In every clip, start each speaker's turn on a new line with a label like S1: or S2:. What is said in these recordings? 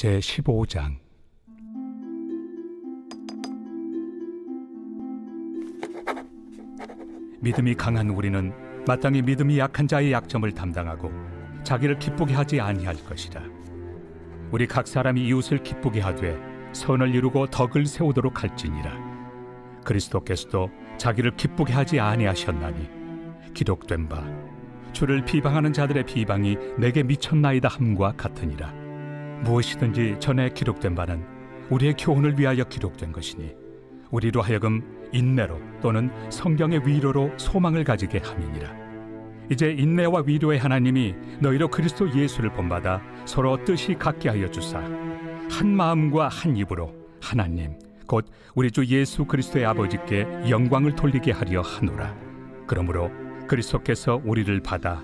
S1: 제15장. 믿음이 강한 우리는 마땅히 믿음이 약한 자의 약점을 담당하고 자기를 기쁘게 하지 아니할 것이라. 우리 각 사람이 이웃을 기쁘게 하되 선을 이루고 덕을 세우도록 할지니라. 그리스도께서도 자기를 기쁘게 하지 아니하셨나니 기록된 바 주를 비방하는 자들의 비방이 내게 미쳤나이다 함과 같으니라. 무엇이든지 전에 기록된 바는 우리의 교훈을 위하여 기록된 것이니 우리로 하여금 인내로 또는 성경의 위로로 소망을 가지게 함이니라. 이제 인내와 위로의 하나님이 너희로 그리스도 예수를 본받아 서로 뜻이 같게 하여 주사 한 마음과 한 입으로 하나님 곧 우리 주 예수 그리스도의 아버지께 영광을 돌리게 하려 하노라. 그러므로 그리스도께서 우리를 받아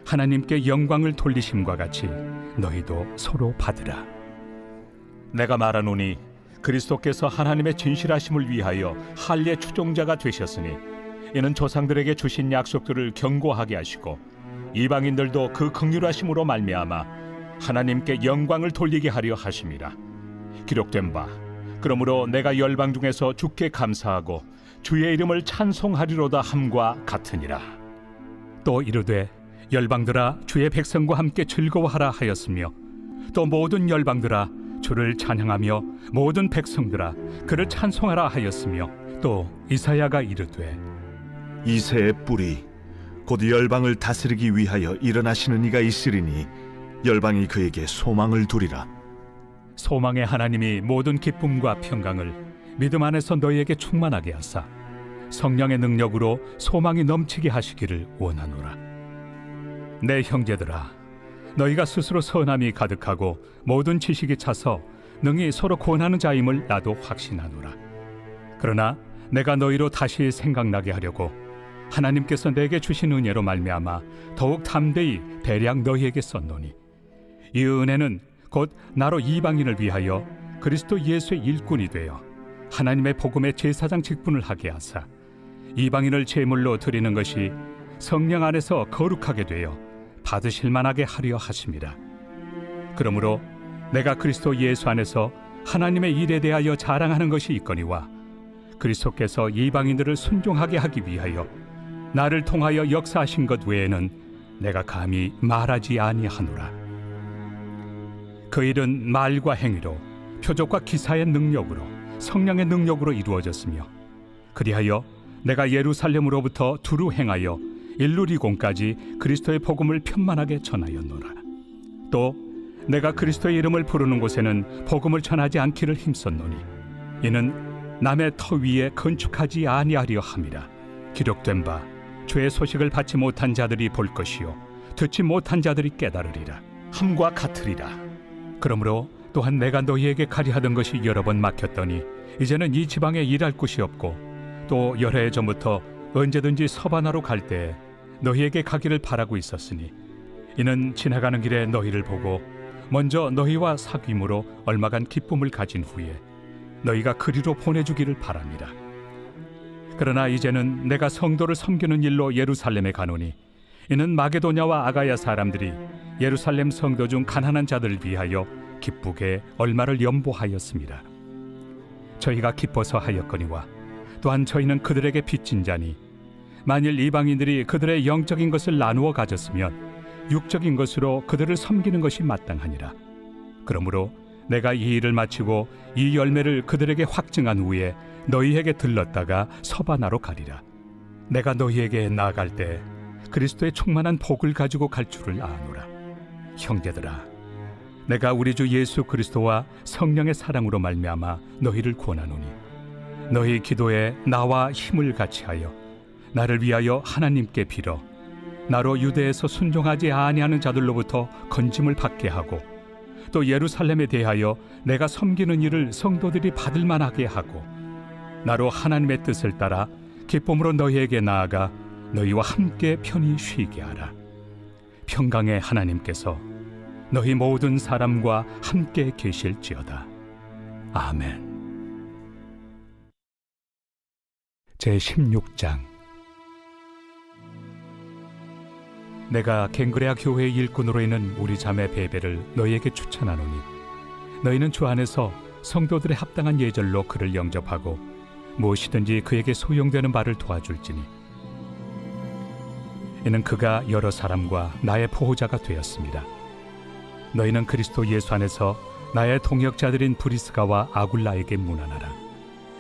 S1: 하나님께 영광을 돌리심과 같이 너희도 서로 받으라. 내가 말하노니 그리스도께서 하나님의 진실하심을 위하여 할례 추종자가 되셨으니 이는 조상들에게 주신 약속들을 견고하게 하시고 이방인들도 그 긍휼하심으로 말미암아 하나님께 영광을 돌리게 하려 하심이라. 기록된 바 그러므로 내가 열방 중에서 주께 감사하고 주의 이름을 찬송하리로다 함과 같으니라. 또 이르되 열방들아 주의 백성과 함께 즐거워하라 하였으며 또 모든 열방들아 주를 찬양하며 모든 백성들아 그를 찬송하라 하였으며 또 이사야가 이르되
S2: 이새의 뿌리 곧 열방을 다스리기 위하여 일어나시는 이가 있으리니 열방이 그에게 소망을 두리라.
S1: 소망의 하나님이 모든 기쁨과 평강을 믿음 안에서 너희에게 충만하게 하사 성령의 능력으로 소망이 넘치게 하시기를 원하노라. 내 형제들아 너희가 스스로 선함이 가득하고 모든 지식이 차서 능히 서로 권하는 자임을 나도 확신하노라. 그러나 내가 너희로 다시 생각나게 하려고 하나님께서 내게 주신 은혜로 말미암아 더욱 담대히 대량 너희에게 썼노니 이 은혜는 곧 나로 이방인을 위하여 그리스도 예수의 일꾼이 되어 하나님의 복음의 제사장 직분을 하게 하사 이방인을 제물로 드리는 것이 성령 안에서 거룩하게 되어 받으실 만하게 하려 하심이라. 그러므로 내가 그리스도 예수 안에서 하나님의 일에 대하여 자랑하는 것이 있거니와 그리스도께서 이방인들을 순종하게 하기 위하여 나를 통하여 역사하신 것 외에는 내가 감히 말하지 아니하노라. 그 일은 말과 행위로 표적과 기사의 능력으로 성령의 능력으로 이루어졌으며 그리하여 내가 예루살렘으로부터 두루 행하여 일루리곤까지 그리스도의 복음을 편만하게 전하였노라. 또 내가 그리스도의 이름을 부르는 곳에는 복음을 전하지 않기를 힘썼노니 이는 남의 터 위에 건축하지 아니하려 함이라. 기록된 바 주의 소식을 받지 못한 자들이 볼 것이요 듣지 못한 자들이 깨달으리라 함과 같으리라. 그러므로 또한 내가 너희에게 가리 하던 것이 여러 번 막혔더니 이제는 이 지방에 일할 곳이 없고 또 여러 해 전부터 언제든지 서바나로 갈 때에 너희에게 가기를 바라고 있었으니 이는 지나가는 길에 너희를 보고 먼저 너희와 사귐으로 얼마간 기쁨을 가진 후에 너희가 그리로 보내주기를 바랍니다. 그러나 이제는 내가 성도를 섬기는 일로 예루살렘에 가노니 이는 마게도냐와 아가야 사람들이 예루살렘 성도 중 가난한 자들을 위하여 기쁘게 얼마를 연보하였습니다. 저희가 기뻐서 하였거니와 또한 저희는 그들에게 빚진 자니 만일 이방인들이 그들의 영적인 것을 나누어 가졌으면 육적인 것으로 그들을 섬기는 것이 마땅하니라. 그러므로 내가 이 일을 마치고 이 열매를 그들에게 확증한 후에 너희에게 들렀다가 서바나로 가리라. 내가 너희에게 나아갈 때 그리스도의 충만한 복을 가지고 갈 줄을 아노라. 형제들아 내가 우리 주 예수 그리스도와 성령의 사랑으로 말미암아 너희를 권하노니 너희 기도에 나와 힘을 같이하여 나를 위하여 하나님께 빌어 나로 유대에서 순종하지 아니하는 자들로부터 건짐을 받게 하고 또 예루살렘에 대하여 내가 섬기는 일을 성도들이 받을 만하게 하고 나로 하나님의 뜻을 따라 기쁨으로 너희에게 나아가 너희와 함께 편히 쉬게 하라. 평강의 하나님께서 너희 모든 사람과 함께 계실지어다. 아멘. 제16장. 내가 갱그레아 교회의 일꾼으로 있는 우리 자매 베베를 너희에게 추천하노니 너희는 주 안에서 성도들의 합당한 예절로 그를 영접하고 무엇이든지 그에게 소용되는 바를 도와줄지니 이는 그가 여러 사람과 나의 보호자가 되었습니다. 너희는 그리스도 예수 안에서 나의 동역자들인 브리스가와 아굴라에게 문안하라.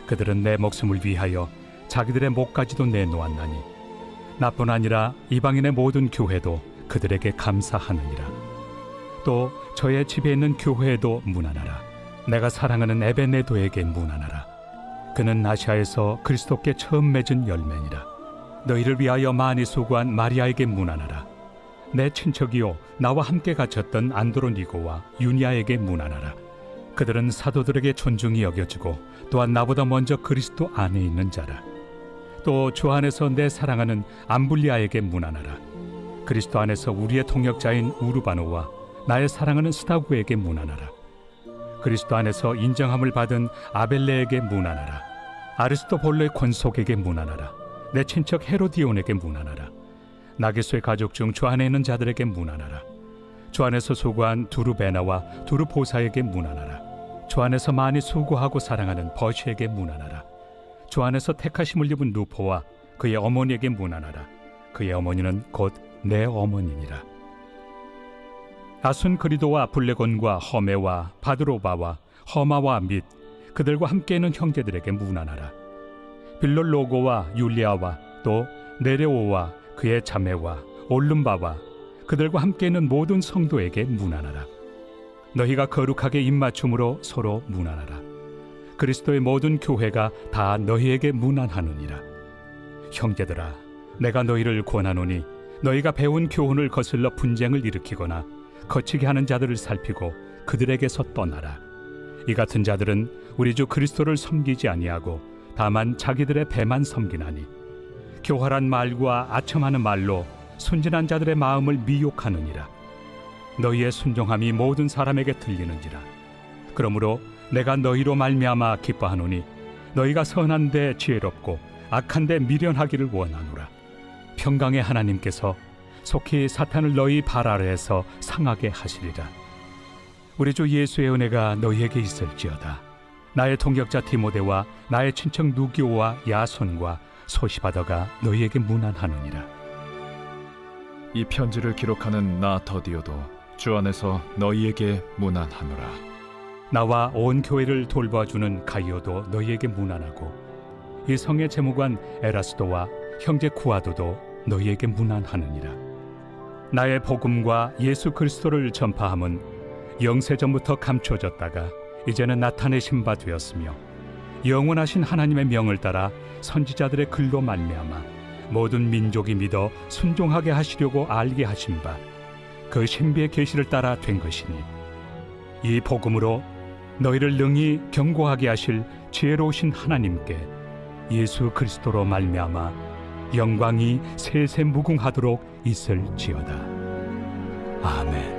S1: 그들은 내 목숨을 위하여 자기들의 목까지도 내놓았나니 나뿐 아니라 이방인의 모든 교회도 그들에게 감사하느니라. 또 저의 집에 있는 교회에도 문안하라. 내가 사랑하는 에베네도에게 문안하라. 그는 아시아에서 그리스도께 처음 맺은 열매니라. 너희를 위하여 많이 수고한 마리아에게 문안하라. 내 친척이요 나와 함께 갇혔던 안드로니고와 유니아에게 문안하라. 그들은 사도들에게 존중이 여겨지고 또한 나보다 먼저 그리스도 안에 있는 자라. 또 주 안에서 내 사랑하는 암블리아에게 문안하라. 그리스도 안에서 우리의 동역자인 우르바노와 나의 사랑하는 스타구에게 문안하라. 그리스도 안에서 인정함을 받은 아벨레에게 문안하라. 아리스토볼로의 권속에게 문안하라. 내 친척 헤로디온에게 문안하라. 나게소의 가족 중 주 안에 있는 자들에게 문안하라. 주 안에서 수고한 두루베나와 두루보사에게 문안하라. 주 안에서 많이 수고하고 사랑하는 버시에게 문안하라. 주 안에서 택하심을 입은 루포와 그의 어머니에게 문안하라. 그의 어머니는 곧 내 어머니니라. 아순그리도와 블레곤과 허메와 바드로바와 허마와 및 그들과 함께 있는 형제들에게 문안하라. 빌롤로고와 율리아와 또 네레오와 그의 자매와 올름바와 그들과 함께 있는 모든 성도에게 문안하라. 너희가 거룩하게 입맞춤으로 서로 문안하라. 그리스도의 모든 교회가 다 너희에게 문안하느니라. 형제들아, 내가 너희를 권하노니 너희가 배운 교훈을 거슬러 분쟁을 일으키거나 거치게 하는 자들을 살피고 그들에게서 떠나라. 이 같은 자들은 우리 주 그리스도를 섬기지 아니하고 다만 자기들의 배만 섬기나니 교활한 말과 아첨하는 말로 순진한 자들의 마음을 미혹하느니라. 너희의 순종함이 모든 사람에게 들리는지라. 그러므로 내가 너희로 말미암아 기뻐하노니 너희가 선한데 지혜롭고 악한데 미련하기를 원하노라. 평강의 하나님께서 속히 사탄을 너희 발 아래에서 상하게 하시리라. 우리 주 예수의 은혜가 너희에게 있을지어다. 나의 동역자 디모데와 나의 친척 누기오와 야손과 소시바더가 너희에게 문안하느니라.
S3: 이 편지를 기록하는 나 더디오도 주 안에서 너희에게 문안하노라.
S1: 나와 온 교회를 돌봐주는 가이오도 너희에게 문안하고 이 성의 재무관 에라스도와 형제 구아도도 너희에게 문안하느니라. 나의 복음과 예수 그리스도를 전파함은 영세전부터 감춰졌다가 이제는 나타내신 바 되었으며 영원하신 하나님의 명을 따라 선지자들의 글로 말미암아 모든 민족이 믿어 순종하게 하시려고 알게 하신 바 그 신비의 계시를 따라 된 것이니 이 복음으로 너희를 능히 경고하게 하실 지혜로우신 하나님께 예수 그리스도로 말미암아 영광이 세세 무궁하도록 있을지어다. 아멘.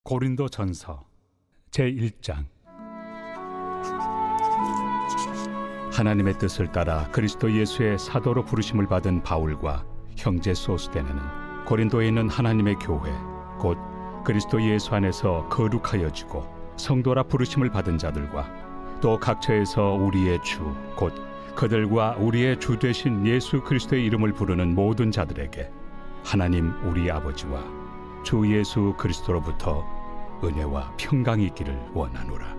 S1: 고린도전서 제1장. 하나님의 뜻을 따라 그리스도 예수의 사도로 부르심을 받은 바울과 형제 소스데네는 고린도에 있는 하나님의 교회 곧 그리스도 예수 안에서 거룩하여지고 성도라 부르심을 받은 자들과 또 각처에서 우리의 주 곧 그들과 우리의 주 되신 예수 그리스도의 이름을 부르는 모든 자들에게 하나님 우리 아버지와 주 예수 그리스도로부터 은혜와 평강이 있기를 원하노라.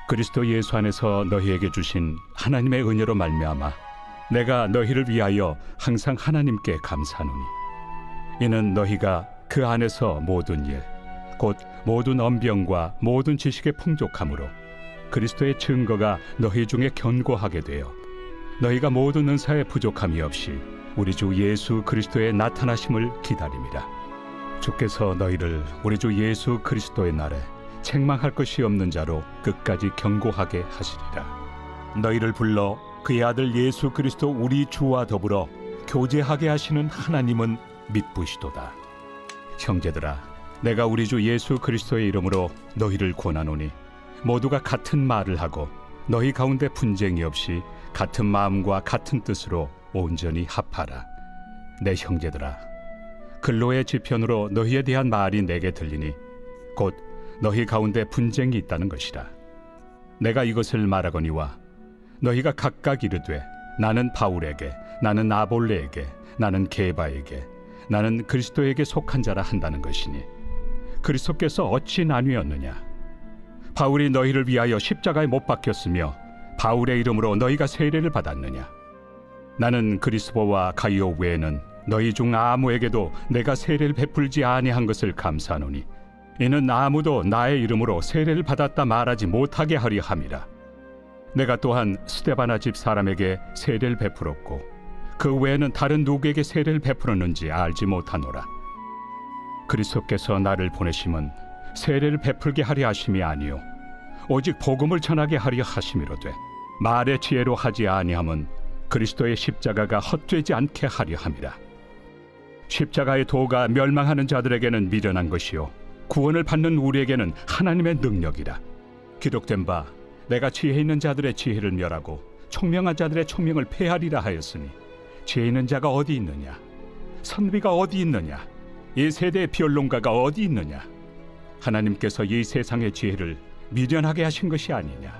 S1: 그리스도 예수 안에서 너희에게 주신 하나님의 은혜로 말미암아 내가 너희를 위하여 항상 하나님께 감사하노니 이는 너희가 그 안에서 모든 일 곧 모든 언병과 모든 지식의 풍족함으로 그리스도의 증거가 너희 중에 견고하게 되어 너희가 모든 은사에 부족함이 없이 우리 주 예수 그리스도의 나타나심을 기다림이라. 주께서 너희를 우리 주 예수 그리스도의 날에 책망할 것이 없는 자로 끝까지 경고하게 하시리라. 너희를 불러 그의 아들 예수 그리스도 우리 주와 더불어 교제하게 하시는 하나님은 미쁘시도다. 형제들아, 내가 우리 주 예수 그리스도의 이름으로 너희를 권하노니 모두가 같은 말을 하고 너희 가운데 분쟁이 없이 같은 마음과 같은 뜻으로 온전히 합하라. 내 형제들아, 근로의 지편으로 너희에 대한 말이 내게 들리니 곧 너희 가운데 분쟁이 있다는 것이라. 내가 이것을 말하거니와 너희가 각각 이르되 나는 바울에게, 나는 아볼레에게, 나는 게바에게, 나는 그리스도에게 속한 자라 한다는 것이니 그리스도께서 어찌 나뉘었느냐? 바울이 너희를 위하여 십자가에 못 박혔으며 바울의 이름으로 너희가 세례를 받았느냐? 나는 그리스도와 가이오 외에는 너희 중 아무에게도 내가 세례를 베풀지 아니한 것을 감사하노니 이는 아무도 나의 이름으로 세례를 받았다 말하지 못하게 하려 함이라. 내가 또한 스데바나 집 사람에게 세례를 베풀었고 그 외에는 다른 누구에게 세례를 베풀었는지 알지 못하노라. 그리스도께서 나를 보내심은 세례를 베풀게 하려 하심이 아니요 오직 복음을 전하게 하려 하심이로되 말의 지혜로 하지 아니함은 그리스도의 십자가가 헛되지 않게 하려 함이라. 십자가의 도가 멸망하는 자들에게는 미련한 것이요 구원을 받는 우리에게는 하나님의 능력이라. 기록된 바 내가 지혜 있는 자들의 지혜를 멸하고 총명한 자들의 총명을 폐하리라 하였으니 지혜 있는 자가 어디 있느냐? 선비가 어디 있느냐? 이 세대의 변론가가 어디 있느냐? 하나님께서 이 세상의 지혜를 미련하게 하신 것이 아니냐?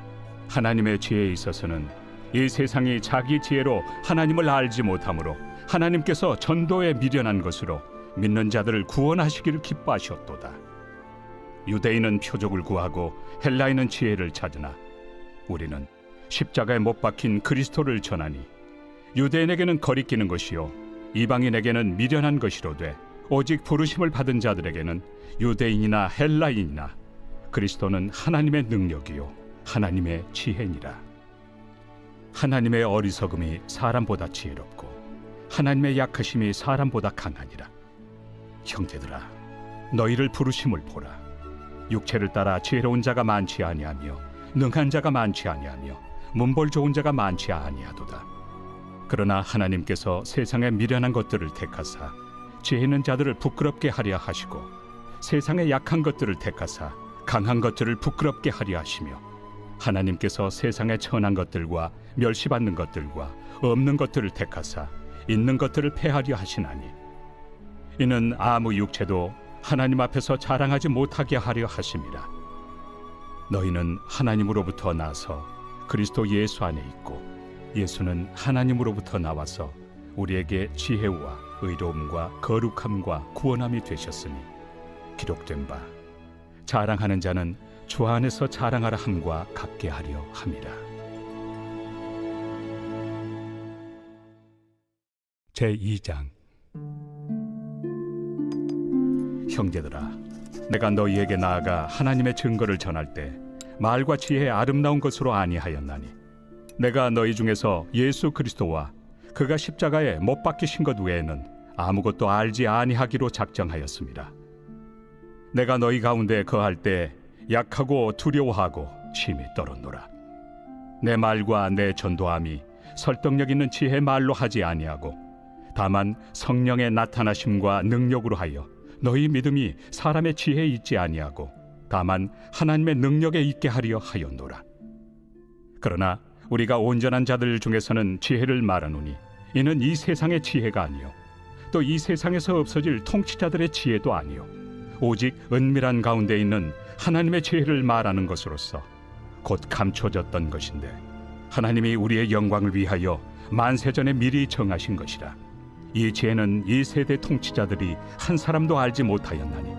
S1: 하나님의 지혜에 있어서는 이 세상이 자기 지혜로 하나님을 알지 못하므로 하나님께서 전도에 미련한 것으로 믿는 자들을 구원하시기를 기뻐하셨도다. 유대인은 표적을 구하고 헬라인은 지혜를 찾으나 우리는 십자가에 못 박힌 그리스도를 전하니 유대인에게는 거리끼는 것이요 이방인에게는 미련한 것이로되 오직 부르심을 받은 자들에게는 유대인이나 헬라인이나 그리스도는 하나님의 능력이요 하나님의 지혜니라. 하나님의 어리석음이 사람보다 지혜롭고 하나님의 약하심이 사람보다 강하니라. 형제들아, 너희를 부르심을 보라. 육체를 따라 지혜로운 자가 많지 아니하며 능한 자가 많지 아니하며 문벌 좋은 자가 많지 아니하도다. 그러나 하나님께서 세상의 미련한 것들을 택하사 지혜 있는 자들을 부끄럽게 하려 하시고 세상의 약한 것들을 택하사 강한 것들을 부끄럽게 하려 하시며 하나님께서 세상의 천한 것들과 멸시받는 것들과 없는 것들을 택하사 있는 것들을 폐하려 하시나니 이는 아무 육체도 하나님 앞에서 자랑하지 못하게 하려 하심이라. 너희는 하나님으로부터 나서 그리스도 예수 안에 있고 예수는 하나님으로부터 나와서 우리에게 지혜와 의로움과 거룩함과 구원함이 되셨으니 기록된 바 자랑하는 자는 주 안에서 자랑하라 함과 같게 하려 함이라. 제2장. 형제들아, 내가 너희에게 나아가 하나님의 증거를 전할 때 말과 지혜의 아름다운 것으로 아니하였나니 내가 너희 중에서 예수 그리스도와 그가 십자가에 못 박히신 것 외에는 아무것도 알지 아니하기로 작정하였습니다. 내가 너희 가운데 거할 때 약하고 두려워하고 심히 떨었노라. 내 말과 내 전도함이 설득력 있는 지혜 말로 하지 아니하고 다만 성령의 나타나심과 능력으로 하여 너희 믿음이 사람의 지혜에 있지 아니하고 다만 하나님의 능력에 있게 하려 하였노라. 그러나 우리가 온전한 자들 중에서는 지혜를 말하노니 이는 이 세상의 지혜가 아니요 또 이 세상에서 없어질 통치자들의 지혜도 아니요 오직 은밀한 가운데 있는 하나님의 지혜를 말하는 것으로서 곧 감춰졌던 것인데 하나님이 우리의 영광을 위하여 만세전에 미리 정하신 것이라. 이 지혜는 이 세대 통치자들이 한 사람도 알지 못하였나니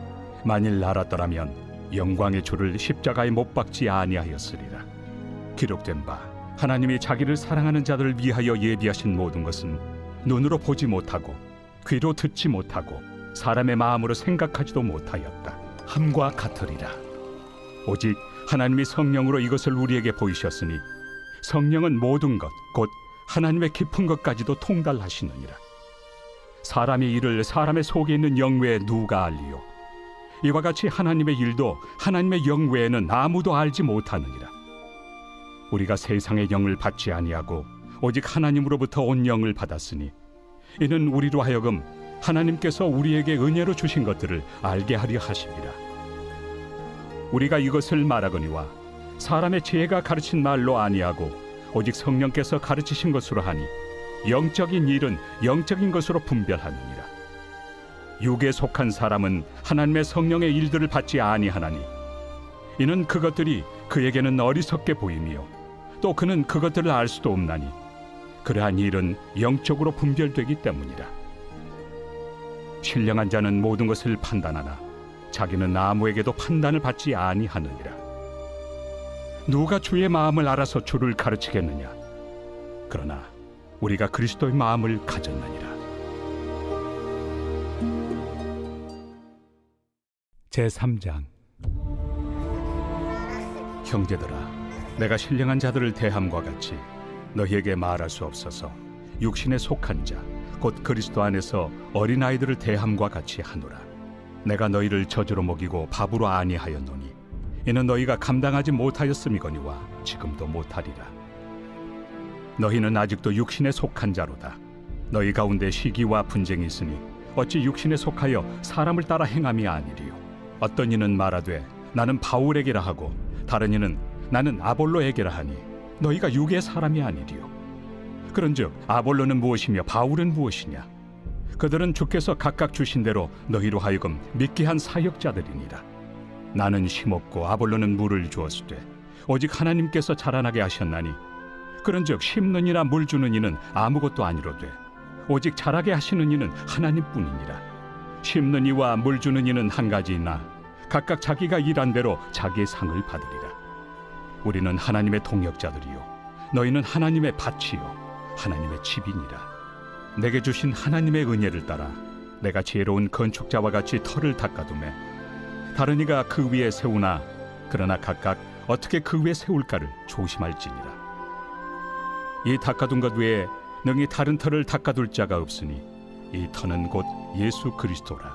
S1: 만일 알았더라면 영광의 주를 십자가에 못 박지 아니하였으리라. 기록된 바 하나님이 자기를 사랑하는 자들을 위하여 예비하신 모든 것은 눈으로 보지 못하고 귀로 듣지 못하고 사람의 마음으로 생각하지도 못하였다 함과 같으리라. 오직 하나님이 성령으로 이것을 우리에게 보이셨으니 성령은 모든 것 곧 하나님의 깊은 것까지도 통달하시느니라. 사람의 일을 사람의 속에 있는 영 외에 누가 알리요? 이와 같이 하나님의 일도 하나님의 영 외에는 아무도 알지 못하느니라. 우리가 세상의 영을 받지 아니하고 오직 하나님으로부터 온 영을 받았으니 이는 우리로 하여금 하나님께서 우리에게 은혜로 주신 것들을 알게 하려 하심이라. 우리가 이것을 말하거니와 사람의 지혜가 가르친 말로 아니하고 오직 성령께서 가르치신 것으로 하니 영적인 일은 영적인 것으로 분별하느니라. 육에 속한 사람은 하나님의 성령의 일들을 받지 아니하나니 이는 그것들이 그에게는 어리석게 보이며 또 그는 그것들을 알 수도 없나니 그러한 일은 영적으로 분별되기 때문이라. 신령한 자는 모든 것을 판단하나 자기는 아무에게도 판단을 받지 아니하느니라. 누가 주의 마음을 알아서 주를 가르치겠느냐? 그러나 우리가 그리스도의 마음을 가졌느니라. 제3장. 형제들아, 내가 신령한 자들을 대함과 같이 너희에게 말할 수 없어서 육신에 속한 자 곧 그리스도 안에서 어린아이들을 대함과 같이 하노라. 내가 너희를 저주로 먹이고 밥으로 아니하였노니 이는 너희가 감당하지 못하였음이거니와 지금도 못하리라. 너희는 아직도 육신에 속한 자로다. 너희 가운데 시기와 분쟁이 있으니 어찌 육신에 속하여 사람을 따라 행함이 아니리요. 어떤 이는 말하되 나는 바울에게라 하고 다른 이는 나는 아볼로에게라 하니 너희가 육의 사람이 아니리요. 그런즉 아볼로는 무엇이며 바울은 무엇이냐? 그들은 주께서 각각 주신 대로 너희로 하여금 믿게 한 사역자들이니라. 나는 심었고 아볼로는 물을 주었으되 오직 하나님께서 자라나게 하셨나니 그런즉 심는 이나 물 주는 이는 아무것도 아니로되 오직 자라게 하시는 이는 하나님뿐이니라. 심는 이와 물 주는 이는 한 가지이나 각각 자기가 일한 대로 자기의 상을 받으리라. 우리는 하나님의 동역자들이요 너희는 하나님의 밭이요 하나님의 집이니라. 내게 주신 하나님의 은혜를 따라 내가 지혜로운 건축자와 같이 터를 닦아두매 다른 이가 그 위에 세우나 그러나 각각 어떻게 그 위에 세울까를 조심할지니라. 이 닦아둔 것 외에 능히 다른 터를 닦아둘 자가 없으니 이 터는 곧 예수 그리스도라.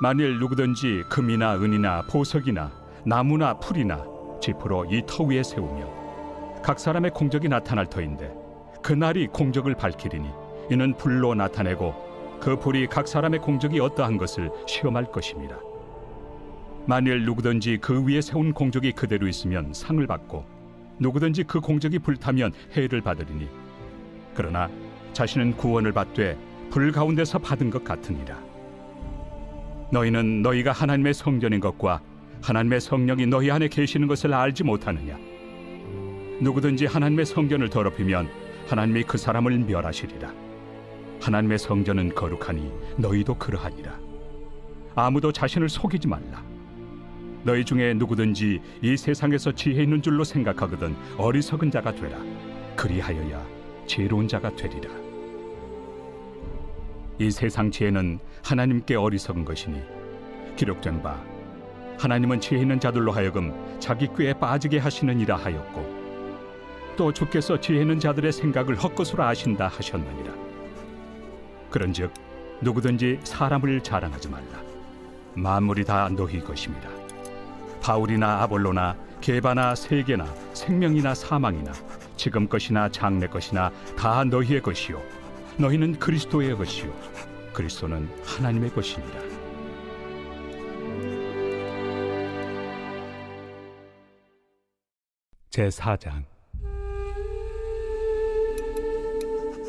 S1: 만일 누구든지 금이나 은이나 보석이나 나무나 풀이나 지프로 이 터 위에 세우면 각 사람의 공적이 나타날 터인데 그날이 공적을 밝히리니 이는 불로 나타내고 그 불이 각 사람의 공적이 어떠한 것을 시험할 것입니다. 만일 누구든지 그 위에 세운 공적이 그대로 있으면 상을 받고 누구든지 그 공적이 불타면 해를 받으리니 그러나 자신은 구원을 받되 불 가운데서 받은 것 같으니라. 너희는 너희가 하나님의 성전인 것과 하나님의 성령이 너희 안에 계시는 것을 알지 못하느냐? 누구든지 하나님의 성전을 더럽히면 하나님이 그 사람을 멸하시리라. 하나님의 성전은 거룩하니 너희도 그러하니라. 아무도 자신을 속이지 말라. 너희 중에 누구든지 이 세상에서 지혜 있는 줄로 생각하거든 어리석은 자가 되라. 그리하여야 지혜로운 자가 되리라. 이 세상 지혜는 하나님께 어리석은 것이니 기록된 바 하나님은 지혜 있는 자들로 하여금 자기 꾀에 빠지게 하시느니라 하였고 또 주께서 지혜 있는 자들의 생각을 헛것으로 아신다 하셨느니라. 그런즉 누구든지 사람을 자랑하지 말라. 만물이 다 너희 것입니다. 바울이나 아볼로나 게바나 세계나 생명이나 사망이나 지금 것이나 장래 것이나 다 너희의 것이요 너희는 그리스도의 것이요 그리스도는 하나님의 것이니라. 제4장.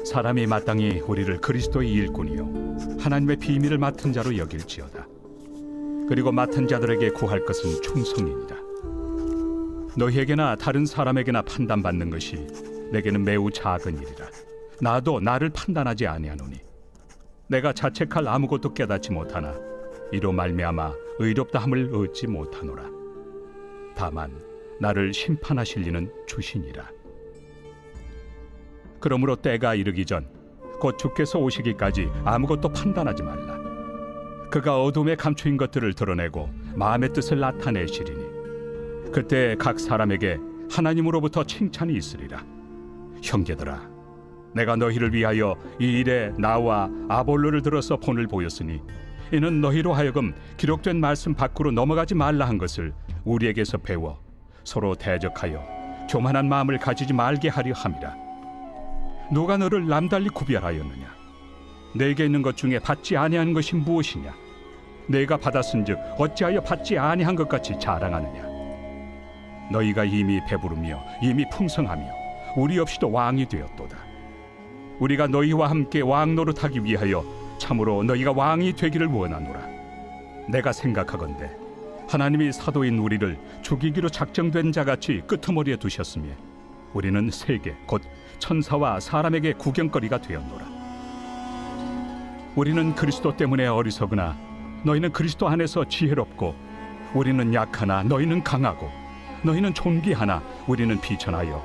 S1: 사람이 마땅히 우리를 그리스도의 일꾼이요 하나님의 비밀을 맡은 자로 여길지어다. 그리고 맡은 자들에게 구할 것은 충성이니라. 너희에게나 다른 사람에게나 판단받는 것이 내게는 매우 작은 일이라. 나도 나를 판단하지 아니하노니 내가 자책할 아무것도 깨닫지 못하나 이로 말미암아 의롭다함을 얻지 못하노라. 다만 나를 심판하실 이는 주시니라. 그러므로 때가 이르기 전 곧 주께서 오시기까지 아무것도 판단하지 말라. 그가 어둠에 감추인 것들을 드러내고 마음의 뜻을 나타내시리니 그때 각 사람에게 하나님으로부터 칭찬이 있으리라. 형제들아, 내가 너희를 위하여 이 일에 나와 아볼로를 들어서 본을 보였으니 이는 너희로 하여금 기록된 말씀 밖으로 넘어가지 말라 한 것을 우리에게서 배워 서로 대적하여 교만한 마음을 가지지 말게 하려 함이라. 누가 너를 남달리 구별하였느냐? 내게 있는 것 중에 받지 아니하는 것이 무엇이냐? 내가 받았은즉 어찌하여 받지 아니한 것 같이 자랑하느냐? 너희가 이미 배부르며 이미 풍성하며 우리 없이도 왕이 되었도다. 우리가 너희와 함께 왕 노릇하기 위하여 참으로 너희가 왕이 되기를 원하노라. 내가 생각하건대 하나님이 사도인 우리를 죽이기로 작정된 자같이 끄트머리에 두셨으며 우리는 세계 곧 천사와 사람에게 구경거리가 되었노라. 우리는 그리스도 때문에 어리석으나 너희는 그리스도 안에서 지혜롭고, 우리는 약하나 너희는 강하고, 너희는 존귀하나 우리는 비천하여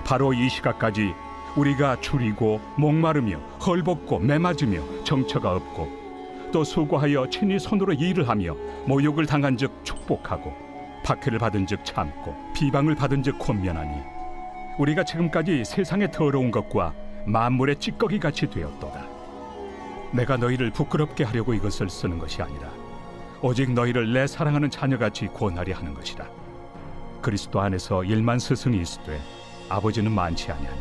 S1: 바로 이 시각까지 우리가 줄이고 목마르며 헐벗고 매맞으며 정처가 없고, 또 수고하여 친히 손으로 일을 하며 모욕을 당한 즉 축복하고, 박해를 받은 즉 참고, 비방을 받은 즉 권면하니 우리가 지금까지 세상의 더러운 것과 만물의 찌꺼기 같이 되었도다. 내가 너희를 부끄럽게 하려고 이것을 쓰는 것이 아니라 오직 너희를 내 사랑하는 자녀같이 권하려 하는 것이라. 그리스도 안에서 일만 스승이 있으되 아버지는 많지 아니하니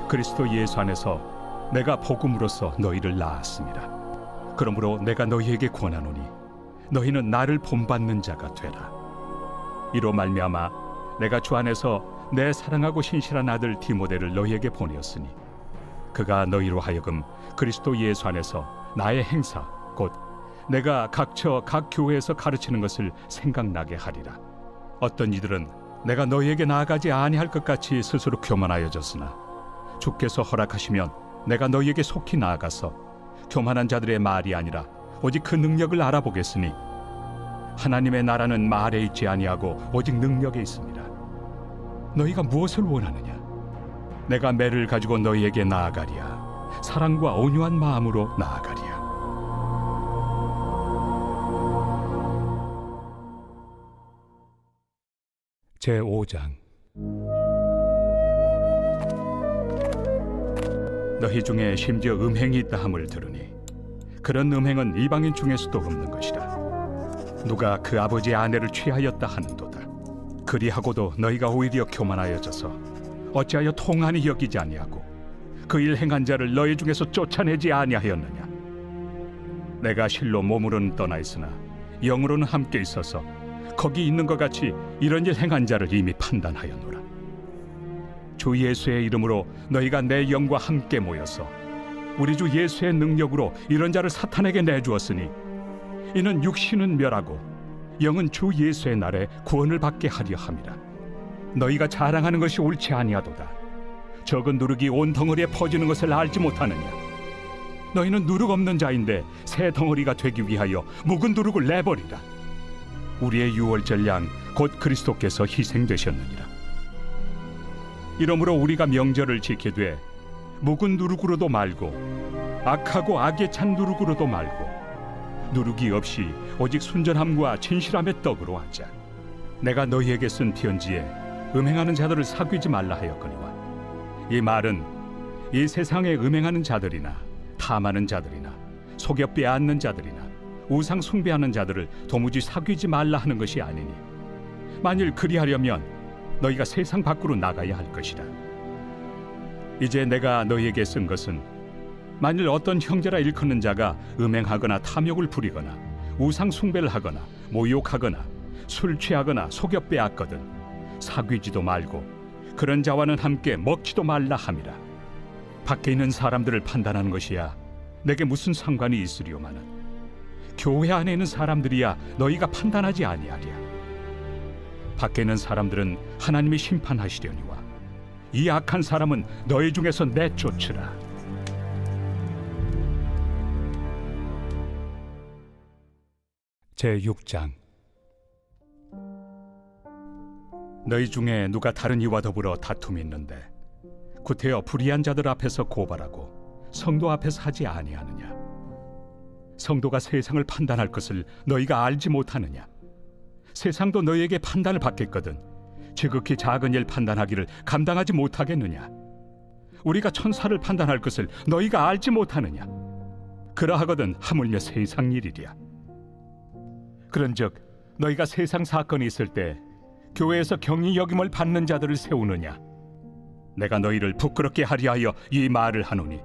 S1: 그리스도 예수 안에서 내가 복음으로써 너희를 낳았습니다. 그러므로 내가 너희에게 권하노니 너희는 나를 본받는 자가 되라. 이로 말미암아 내가 주 안에서 내 사랑하고 신실한 아들 디모데를 너희에게 보내었으니 그가 너희로 하여금 그리스도 예수 안에서 나의 행사 곧 내가 각처 각 교회에서 가르치는 것을 생각나게 하리라. 어떤 이들은 내가 너희에게 나아가지 아니할 것 같이 스스로 교만하여졌으나 주께서 허락하시면 내가 너희에게 속히 나아가서 교만한 자들의 말이 아니라 오직 그 능력을 알아보겠으니 하나님의 나라는 말에 있지 아니하고 오직 능력에 있습니다. 너희가 무엇을 원하느냐? 내가 매를 가지고 너희에게 나아가리야. 사랑과 온유한 마음으로 나아가리야. 제5장. 너희 중에 심지어 음행이 있다 함을 들으니 그런 음행은 이방인 중에서도 없는 것이라. 누가 그 아버지의 아내를 취하였다 하는도다. 그리하고도 너희가 오히려 교만하여져서 어찌하여 통한이 여기지 아니하고 그 일 행한 자를 너희 중에서 쫓아내지 아니하였느냐? 내가 실로 몸으로는 떠나 있으나 영으로는 함께 있어서 거기 있는 것 같이 이런 일 행한 자를 이미 판단하였노라. 주 예수의 이름으로 너희가 내 영과 함께 모여서 우리 주 예수의 능력으로 이런 자를 사탄에게 내주었으니 이는 육신은 멸하고 영은 주 예수의 날에 구원을 받게 하려 함이라. 너희가 자랑하는 것이 옳지 아니하도다. 적은 누룩이 온 덩어리에 퍼지는 것을 알지 못하느냐? 너희는 누룩 없는 자인데 새 덩어리가 되기 위하여 묵은 누룩을 내버리라. 우리의 유월절 양 곧 그리스도께서 희생되셨느니라. 이러므로 우리가 명절을 지키되 묵은 누룩으로도 말고 악하고 악에 찬 누룩으로도 말고 누룩이 없이 오직 순전함과 진실함의 떡으로 하자. 내가 너희에게 쓴 편지에 음행하는 자들을 사귀지 말라 하였거니와 이 말은 이 세상에 음행하는 자들이나 탐하는 자들이나 속여 빼앗는 자들이나 우상 숭배하는 자들을 도무지 사귀지 말라 하는 것이 아니니 만일 그리하려면 너희가 세상 밖으로 나가야 할 것이라. 이제 내가 너희에게 쓴 것은 만일 어떤 형제라 일컫는 자가 음행하거나 탐욕을 부리거나 우상 숭배를 하거나 모욕하거나 술 취하거나 속여 빼앗거든 사귀지도 말고 그런 자와는 함께 먹지도 말라 함이라. 밖에 있는 사람들을 판단하는 것이야 내게 무슨 상관이 있으리오마는 교회 안에 있는 사람들이야 너희가 판단하지 아니하리야. 밖에 있는 사람들은 하나님이 심판하시려니와 이 악한 사람은 너희 중에서 내쫓으라. 제6장. 너희 중에 누가 다른 이와 더불어 다툼이 있는데 구태여 불의한 자들 앞에서 고발하고 성도 앞에서 하지 아니하느냐? 성도가 세상을 판단할 것을 너희가 알지 못하느냐? 세상도 너희에게 판단을 받겠거든 지극히 작은 일 판단하기를 감당하지 못하겠느냐? 우리가 천사를 판단할 것을 너희가 알지 못하느냐? 그러하거든 하물며 세상 일이랴. 그런즉 너희가 세상 사건이 있을 때 교회에서 경히 여김을 받는 자들을 세우느냐? 내가 너희를 부끄럽게 하려 하여 이 말을 하노니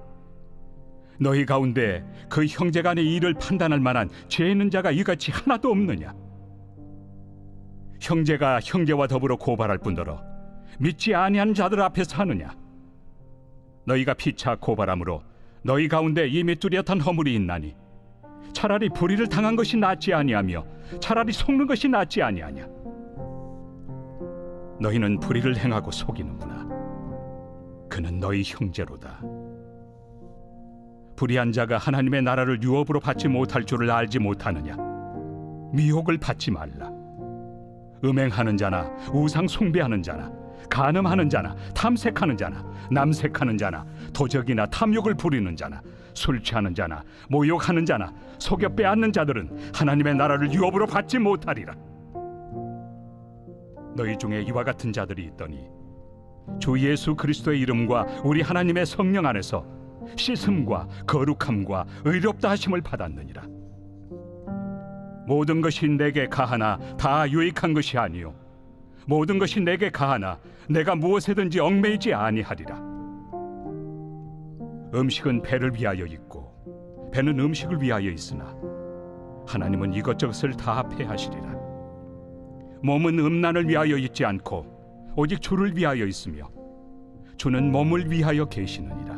S1: 너희 가운데 그 형제간의 일을 판단할 만한 죄 있는 자가 이같이 하나도 없느냐? 형제가 형제와 더불어 고발할 뿐더러 믿지 아니한 자들 앞에서 하느냐? 너희가 피차 고발함으로 너희 가운데 이미 뚜렷한 허물이 있나니 차라리 불의를 당한 것이 낫지 아니하며 차라리 속는 것이 낫지 아니하냐. 너희는 불의를 행하고 속이는구나. 그는 너희 형제로다. 불의한 자가 하나님의 나라를 유업으로 받지 못할 줄을 알지 못하느냐. 미혹을 받지 말라. 음행하는 자나 우상 숭배하는 자나 간음하는 자나 탐색하는 자나 남색하는 자나 도적이나 탐욕을 부리는 자나 술 취하는 자나 모욕하는 자나 속여 빼앗는 자들은 하나님의 나라를 유업으로 받지 못하리라. 너희 중에 이와 같은 자들이 있더니 주 예수 그리스도의 이름과 우리 하나님의 성령 안에서 씻음과 거룩함과 의롭다 하심을 받았느니라. 모든 것이 내게 가하나 다 유익한 것이 아니요 모든 것이 내게 가하나 내가 무엇에든지 얽매이지 아니하리라. 음식은 배를 위하여 있고 배는 음식을 위하여 있으나 하나님은 이것저것을 다 폐하시리라. 몸은 음란을 위하여 있지 않고 오직 주를 위하여 있으며 주는 몸을 위하여 계시느니라.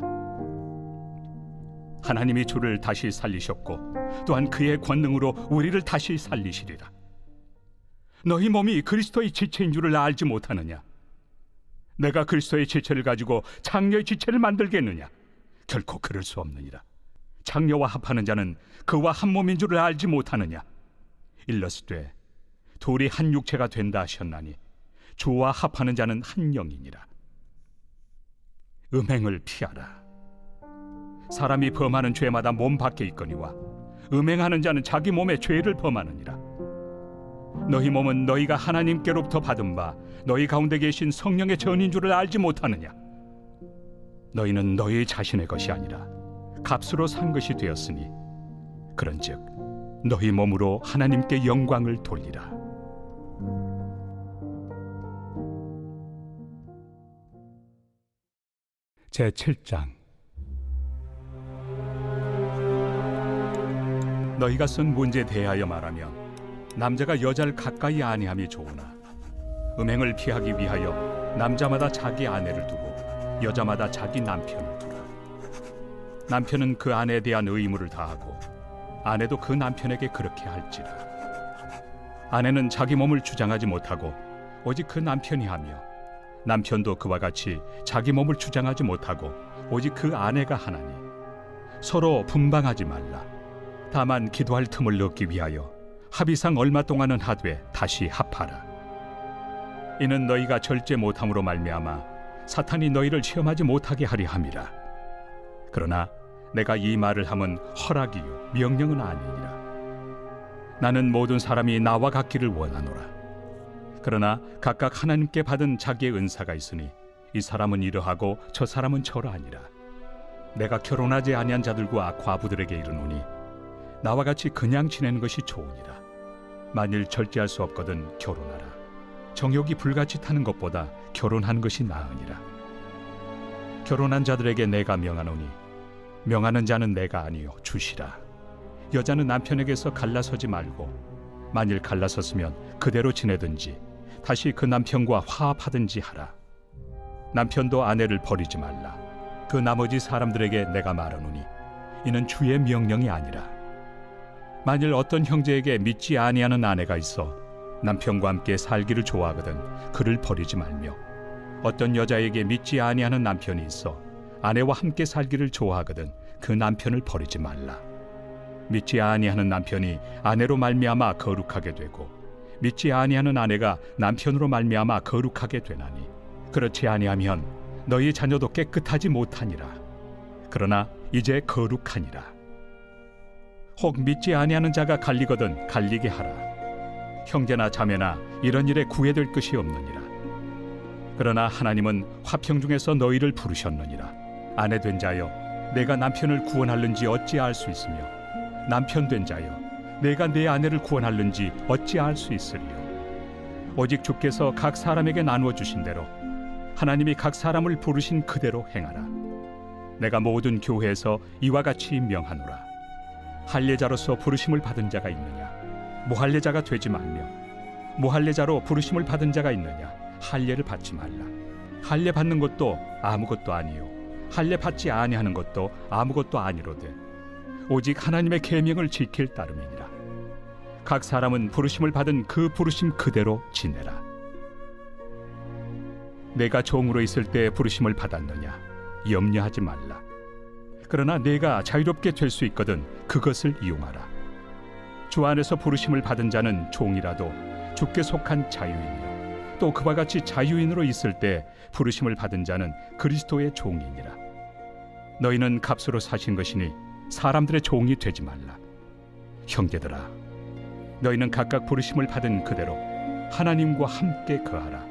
S1: 하나님이 주를 다시 살리셨고 또한 그의 권능으로 우리를 다시 살리시리라. 너희 몸이 그리스도의 지체인 줄을 알지 못하느냐? 내가 그리스도의 지체를 가지고 장녀의 지체를 만들겠느냐? 결코 그럴 수 없느니라. 장녀와 합하는 자는 그와 한 몸인 줄을 알지 못하느냐? 일러스되 둘이 한 육체가 된다 하셨나니 주와 합하는 자는 한 영이니라. 음행을 피하라. 사람이 범하는 죄마다 몸 밖에 있거니와 음행하는 자는 자기 몸에 죄를 범하느니라. 너희 몸은 너희가 하나님께로부터 받은 바 너희 가운데 계신 성령의 전인 줄을 알지 못하느냐? 너희는 너희 자신의 것이 아니라 값으로 산 것이 되었으니 그런즉 너희 몸으로 하나님께 영광을 돌리라. 제7장. 너희가 쓴 문제에 대하여 말하면 남자가 여자를 가까이 아니함이 좋으나 음행을 피하기 위하여 남자마다 자기 아내를 두고 여자마다 자기 남편을 두라. 남편은 그 아내에 대한 의무를 다하고 아내도 그 남편에게 그렇게 할지라. 아내는 자기 몸을 주장하지 못하고 오직 그 남편이 하며 남편도 그와 같이 자기 몸을 주장하지 못하고 오직 그 아내가 하나니 서로 분방하지 말라. 다만 기도할 틈을 얻기 위하여 합의상 얼마 동안은 하되 다시 합하라. 이는 너희가 절제 못함으로 말미암아 사탄이 너희를 시험하지 못하게 하려 함이라. 그러나 내가 이 말을 함은 허락이요 명령은 아니니라. 나는 모든 사람이 나와 같기를 원하노라. 그러나 각각 하나님께 받은 자기의 은사가 있으니 이 사람은 이러하고 저 사람은 저러하니라. 내가 결혼하지 아니한 자들과 과부들에게 이르노니 나와 같이 그냥 지내는 것이 좋으니라. 만일 절제할 수 없거든 결혼하라. 정욕이 불같이 타는 것보다 결혼하는 것이 나으니라. 결혼한 자들에게 내가 명하노니 명하는 자는 내가 아니요 주시라. 여자는 남편에게서 갈라서지 말고 만일 갈라섰으면 그대로 지내든지 다시 그 남편과 화합하든지 하라. 남편도 아내를 버리지 말라. 그 나머지 사람들에게 내가 말하노니 이는 주의 명령이 아니라. 만일 어떤 형제에게 믿지 아니하는 아내가 있어 남편과 함께 살기를 좋아하거든 그를 버리지 말며 어떤 여자에게 믿지 아니하는 남편이 있어 아내와 함께 살기를 좋아하거든 그 남편을 버리지 말라. 믿지 아니하는 남편이 아내로 말미암아 거룩하게 되고 믿지 아니하는 아내가 남편으로 말미암아 거룩하게 되나니 그렇지 아니하면 너희 자녀도 깨끗하지 못하니라. 그러나 이제 거룩하니라. 혹 믿지 아니하는 자가 갈리거든 갈리게 하라. 형제나 자매나 이런 일에 구애될 것이 없느니라. 그러나 하나님은 화평 중에서 너희를 부르셨느니라. 아내 된 자여 내가 남편을 구원할는지 어찌 알 수 있으며 남편 된 자여 내가 내 아내를 구원할는지 어찌 알 수 있으리요. 오직 주께서 각 사람에게 나누어 주신 대로 하나님이 각 사람을 부르신 그대로 행하라. 내가 모든 교회에서 이와 같이 명하노라. 할례자로서 부르심을 받은 자가 있느냐? 무할례자가 되지 말며 무할례자로 부르심을 받은 자가 있느냐? 할례를 받지 말라. 할례 받는 것도 아무것도 아니요 할례 받지 아니하는 것도 아무것도 아니로되 오직 하나님의 계명을 지킬 따름이니라. 각 사람은 부르심을 받은 그 부르심 그대로 지내라. 내가 종으로 있을 때 부르심을 받았느냐? 염려하지 말라. 그러나 내가 자유롭게 될 수 있거든 그것을 이용하라. 주 안에서 부르심을 받은 자는 종이라도 주께 속한 자유인이요 또 그와 같이 자유인으로 있을 때 부르심을 받은 자는 그리스도의 종이니라. 너희는 값으로 사신 것이니 사람들의 종이 되지 말라. 형제들아, 너희는 각각 부르심을 받은 그대로 하나님과 함께 거하라.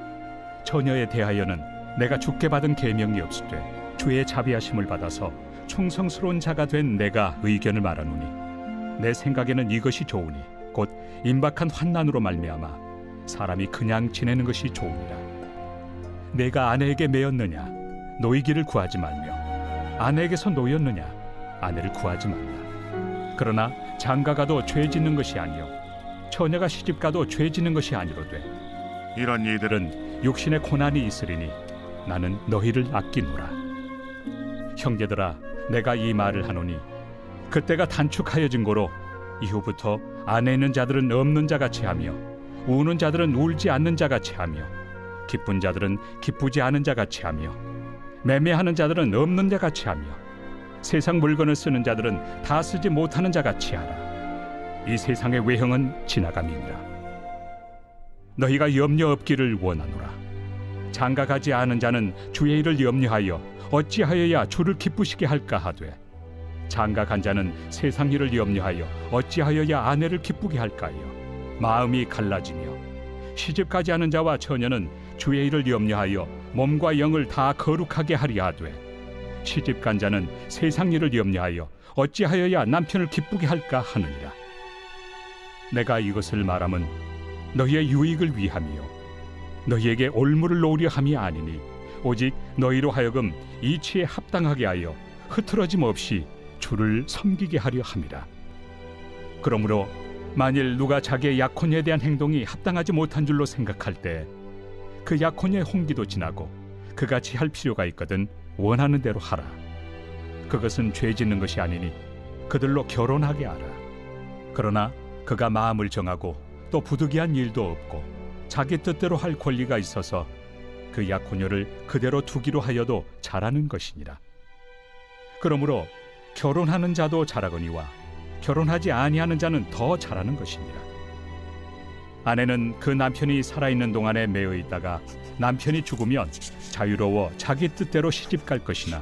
S1: 처녀에 대하여는 내가 주께 받은 계명이 없으되 주의 자비하심을 받아서 충성스러운 자가 된 내가 의견을 말하노니 내 생각에는 이것이 좋으니 곧 임박한 환난으로 말미암아 사람이 그냥 지내는 것이 좋으니라. 내가 아내에게 매였느냐? 노이기를 구하지 말며 아내에게서 노였느냐? 아내를 구하지 말라. 그러나 장가가도 죄 짓는 것이 아니요 처녀가 시집가도 죄 짓는 것이 아니로되 이런 이들은 육신의 고난이 있으리니 나는 너희를 아끼노라. 형제들아, 내가 이 말을 하노니 그때가 단축하여진 고로 이후부터 안에 있는 자들은 없는 자같이 하며 우는 자들은 울지 않는 자같이 하며 기쁜 자들은 기쁘지 않은 자같이 하며 매매하는 자들은 없는 자같이 하며 세상 물건을 쓰는 자들은 다 쓰지 못하는 자같이 하라. 이 세상의 외형은 지나감이니라. 너희가 염려 없기를 원하노라. 장가가지 않은 자는 주의 일을 염려하여 어찌하여야 주를 기쁘시게 할까 하되 장가간 자는 세상 일을 염려하여 어찌하여야 아내를 기쁘게 할까요? 마음이 갈라지며 시집가지 않은 자와 처녀는 주의 일을 염려하여 몸과 영을 다 거룩하게 하리 하되 시집간 자는 세상 일을 염려하여 어찌하여야 남편을 기쁘게 할까 하느니라. 내가 이것을 말함은 너희의 유익을 위함이요 너희에게 올무를 놓으려 함이 아니니 오직 너희로 하여금 이치에 합당하게 하여 흐트러짐 없이 주를 섬기게 하려 함이라. 그러므로 만일 누가 자기의 약혼에 대한 행동이 합당하지 못한 줄로 생각할 때 그 약혼의 홍기도 지나고 그같이 할 필요가 있거든 원하는 대로 하라. 그것은 죄 짓는 것이 아니니 그들로 결혼하게 하라. 그러나 그가 마음을 정하고 또 부득이한 일도 없고 자기 뜻대로 할 권리가 있어서 그 약혼녀를 그대로 두기로 하여도 잘하는 것이니라. 그러므로 결혼하는 자도 잘하거니와 결혼하지 아니하는 자는 더 잘하는 것이니라. 아내는 그 남편이 살아있는 동안에 매여 있다가 남편이 죽으면 자유로워 자기 뜻대로 시집갈 것이나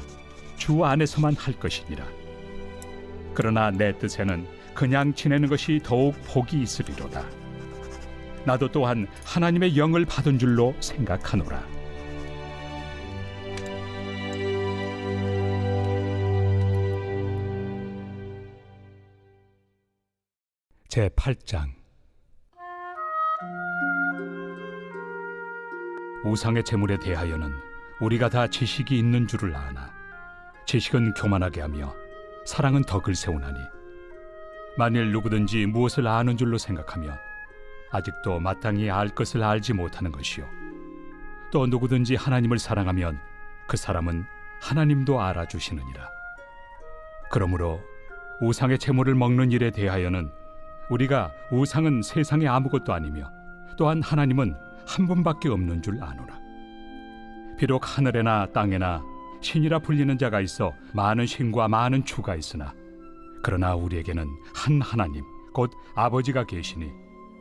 S1: 주 안에서만 할 것이니라. 그러나 내 뜻에는 그냥 지내는 것이 더욱 복이 있으리로다. 나도 또한 하나님의 영을 받은 줄로 생각하노라. 제8장 우상의 제물에 대하여는 우리가 다 지식이 있는 줄을 아나 지식은 교만하게 하며 사랑은 덕을 세우나니 만일 누구든지 무엇을 아는 줄로 생각하면 아직도 마땅히 알 것을 알지 못하는 것이요 또 누구든지 하나님을 사랑하면 그 사람은 하나님도 알아주시느니라. 그러므로 우상의 제물을 먹는 일에 대하여는 우리가 우상은 세상에 아무것도 아니며 또한 하나님은 한 분밖에 없는 줄 아노라. 비록 하늘에나 땅에나 신이라 불리는 자가 있어 많은 신과 많은 주가 있으나 그러나 우리에게는 한 하나님 곧 아버지가 계시니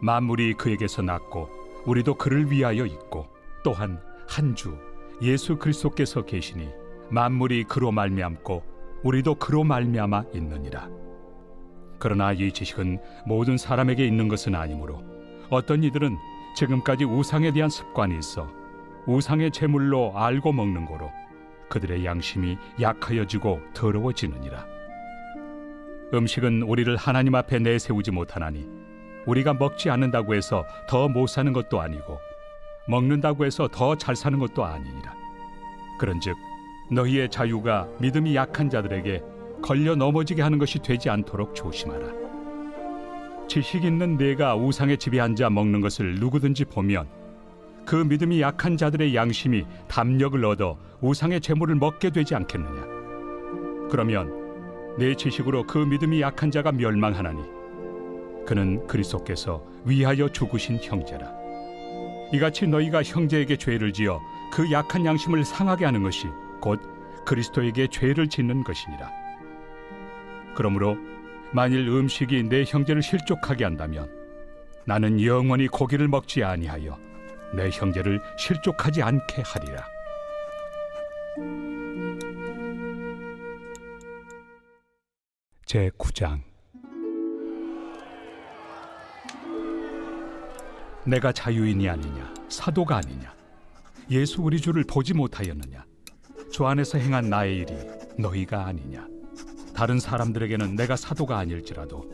S1: 만물이 그에게서 났고 우리도 그를 위하여 있고 또한 한 주 예수 그리스도께서 계시니 만물이 그로 말미암고 우리도 그로 말미암아 있느니라. 그러나 이 지식은 모든 사람에게 있는 것은 아니므로 어떤 이들은 지금까지 우상에 대한 습관이 있어 우상의 제물로 알고 먹는 거로 그들의 양심이 약하여지고 더러워지느니라. 음식은 우리를 하나님 앞에 내세우지 못하나니 우리가 먹지 않는다고 해서 더 못 사는 것도 아니고 먹는다고 해서 더 잘 사는 것도 아니니라. 그런즉 너희의 자유가 믿음이 약한 자들에게 걸려 넘어지게 하는 것이 되지 않도록 조심하라. 지식 있는 내가 우상의 집에 앉아 먹는 것을 누구든지 보면 그 믿음이 약한 자들의 양심이 담력을 얻어 우상의 제물을 먹게 되지 않겠느냐? 그러면 내 지식으로 그 믿음이 약한 자가 멸망하나니 그는 그리스도께서 위하여 죽으신 형제라. 이같이 너희가 형제에게 죄를 지어 그 약한 양심을 상하게 하는 것이 곧 그리스도에게 죄를 짓는 것이니라. 그러므로 만일 음식이 내 형제를 실족하게 한다면 나는 영원히 고기를 먹지 아니하여 내 형제를 실족하지 않게 하리라. 제9장. 내가 자유인이 아니냐, 사도가 아니냐, 예수 우리 주를 보지 못하였느냐, 주 안에서 행한 나의 일이 너희가 아니냐. 다른 사람들에게는 내가 사도가 아닐지라도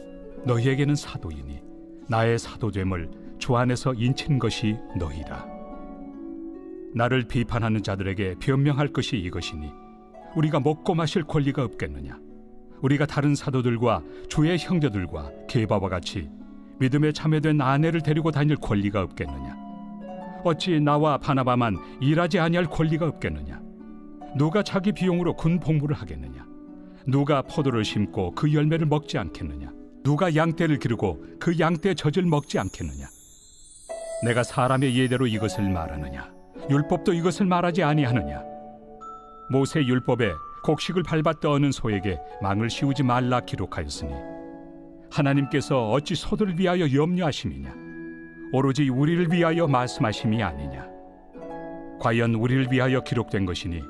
S1: 너희에게는 사도이니 나의 사도됨을 주 안에서 인친 것이 너희라. 나를 비판하는 자들에게 변명할 것이 이것이니 우리가 먹고 마실 권리가 없겠느냐? 우리가 다른 사도들과 주의 형제들과 게바와 같이 믿음에 참여된 아내를 데리고 다닐 권리가 없겠느냐? 어찌 나와 바나바만 일하지 아니할 권리가 없겠느냐? 누가 자기 비용으로 군 복무를 하겠느냐? 누가 포도를 심고 그 열매를 먹지 않겠느냐? 누가 양떼를 기르고 그 양떼 젖을 먹지 않겠느냐? 내가 사람의 예대로 이것을 말하느냐? 율법도 이것을 말하지 아니하느냐? 모세 율법에 곡식을 밟아 떠는 소에게 망을 씌우지 말라 기록하였으니 하나님께서 어찌 소들을 위하여 염려하심이냐? 오로지 우리를 위하여 말씀하심이 아니냐? 과연 우리를 위하여 기록된 것이니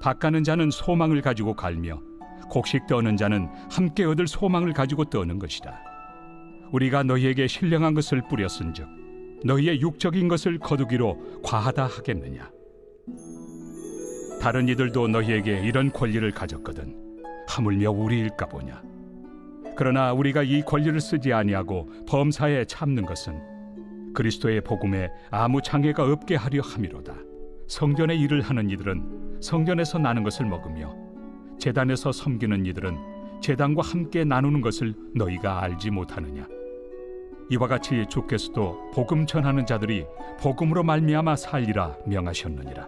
S1: 밭가는 자는 소망을 가지고 갈며 곡식 떠는 자는 함께 얻을 소망을 가지고 떠는 것이다. 우리가 너희에게 신령한 것을 뿌렸은즉 너희의 육적인 것을 거두기로 과하다 하겠느냐? 다른 이들도 너희에게 이런 권리를 가졌거든 하물며 우리일까 보냐? 그러나 우리가 이 권리를 쓰지 아니하고 범사에 참는 것은 그리스도의 복음에 아무 장애가 없게 하려 함이로다. 성전의 일을 하는 이들은 성전에서 나는 것을 먹으며 제단에서 섬기는 이들은 제단과 함께 나누는 것을 너희가 알지 못하느냐? 이와 같이 주께서도 복음 전하는 자들이 복음으로 말미암아 살리라 명하셨느니라.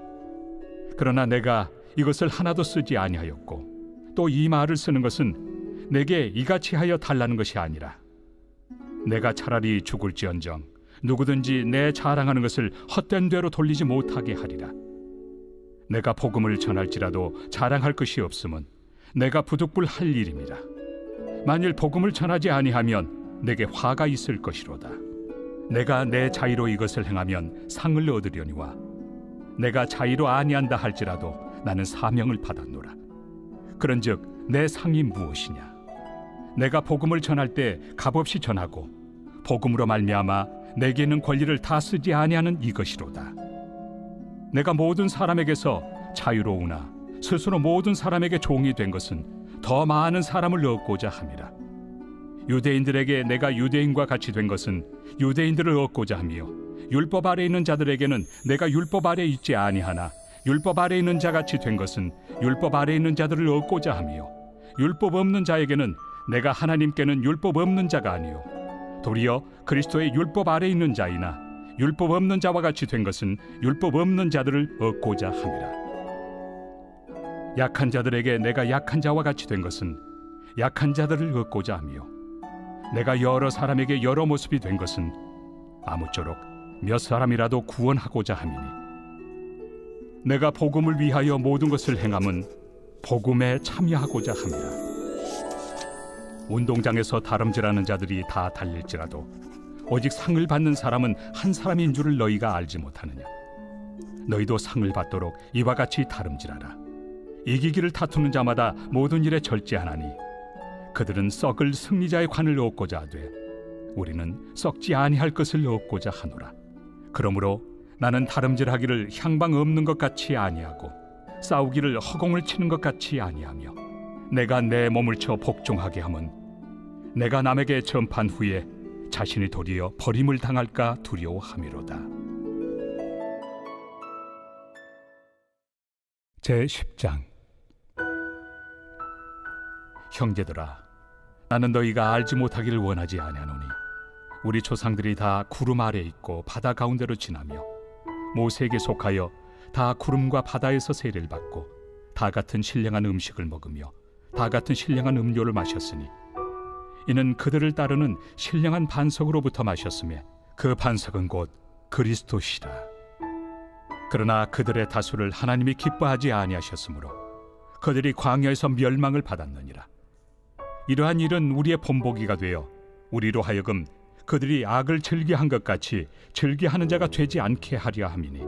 S1: 그러나 내가 이것을 하나도 쓰지 아니하였고 또 이 말을 쓰는 것은 내게 이같이 하여 달라는 것이 아니라 내가 차라리 죽을지언정 누구든지 내 자랑하는 것을 헛된 대로 돌리지 못하게 하리라. 내가 복음을 전할지라도 자랑할 것이 없음은 내가 부득불 할 일임이라. 만일 복음을 전하지 아니하면 내게 화가 있을 것이로다. 내가 내 자의로 이것을 행하면 상을 얻으려니와 내가 자의로 아니한다 할지라도 나는 사명을 받았노라. 그런즉 내 상이 무엇이냐? 내가 복음을 전할 때 값없이 전하고 복음으로 말미암아 내게 있는 권리를 다 쓰지 아니하는 이것이로다. 내가 모든 사람에게서 자유로우나 스스로 모든 사람에게 종이 된 것은 더 많은 사람을 얻고자 함이라. 유대인들에게 내가 유대인과 같이 된 것은 유대인들을 얻고자 하며 율법 아래 있는 자들에게는 내가 율법 아래 있지 아니하나 율법 아래 있는 자같이 된 것은 율법 아래 있는 자들을 얻고자 하며 율법 없는 자에게는 내가 하나님께는 율법 없는 자가 아니요 도리어 그리스도의 율법 아래 있는 자이나 율법 없는 자와 같이 된 것은 율법 없는 자들을 얻고자 함이라. 약한 자들에게 내가 약한 자와 같이 된 것은 약한 자들을 얻고자 하며 내가 여러 사람에게 여러 모습이 된 것은 아무쪼록 몇 사람이라도 구원하고자 함이니 내가 복음을 위하여 모든 것을 행함은 복음에 참여하고자 함이라. 운동장에서 다름질하는 자들이 다 달릴지라도 오직 상을 받는 사람은 한 사람인 줄을 너희가 알지 못하느냐? 너희도 상을 받도록 이와 같이 다름질하라. 이기기를 다투는 자마다 모든 일에 절제하나니 그들은 썩을 승리자의 관을 얻고자 하되 우리는 썩지 아니할 것을 얻고자 하노라. 그러므로 나는 다름질하기를 향방 없는 것 같이 아니하고 싸우기를 허공을 치는 것 같이 아니하며 내가 내 몸을 쳐 복종하게 함은 내가 남에게 전판 후에 자신이 도리어 버림을 당할까 두려워함이로다. 제10장. 형제들아, 나는 너희가 알지 못하기를 원하지 아니하노니 우리 조상들이 다 구름 아래 있고 바다 가운데로 지나며 모세에게 속하여 다 구름과 바다에서 세례를 받고 다 같은 신령한 음식을 먹으며 다 같은 신령한 음료를 마셨으니 이는 그들을 따르는 신령한 반석으로부터 마셨으며 그 반석은 곧 그리스도시라. 그러나 그들의 다수를 하나님이 기뻐하지 아니하셨으므로 그들이 광야에서 멸망을 받았느니라. 이러한 일은 우리의 본보기가 되어 우리로 하여금 그들이 악을 즐겨한 것 같이 즐겨하는 자가 되지 않게 하려 함이니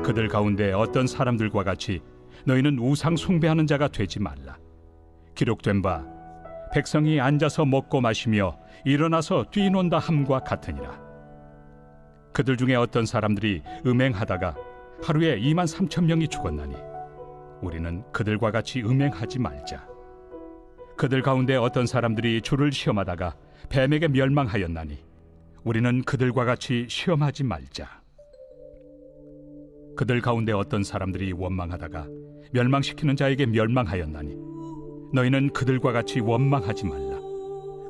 S1: 그들 가운데 어떤 사람들과 같이 너희는 우상 숭배하는 자가 되지 말라. 기록된 바 백성이 앉아서 먹고 마시며 일어나서 뛰논다 함과 같으니라. 그들 중에 어떤 사람들이 음행하다가 하루에 23,000명이 죽었나니 우리는 그들과 같이 음행하지 말자. 그들 가운데 어떤 사람들이 주를 시험하다가 뱀에게 멸망하였나니 우리는 그들과 같이 시험하지 말자. 그들 가운데 어떤 사람들이 원망하다가 멸망시키는 자에게 멸망하였나니 너희는 그들과 같이 원망하지 말라.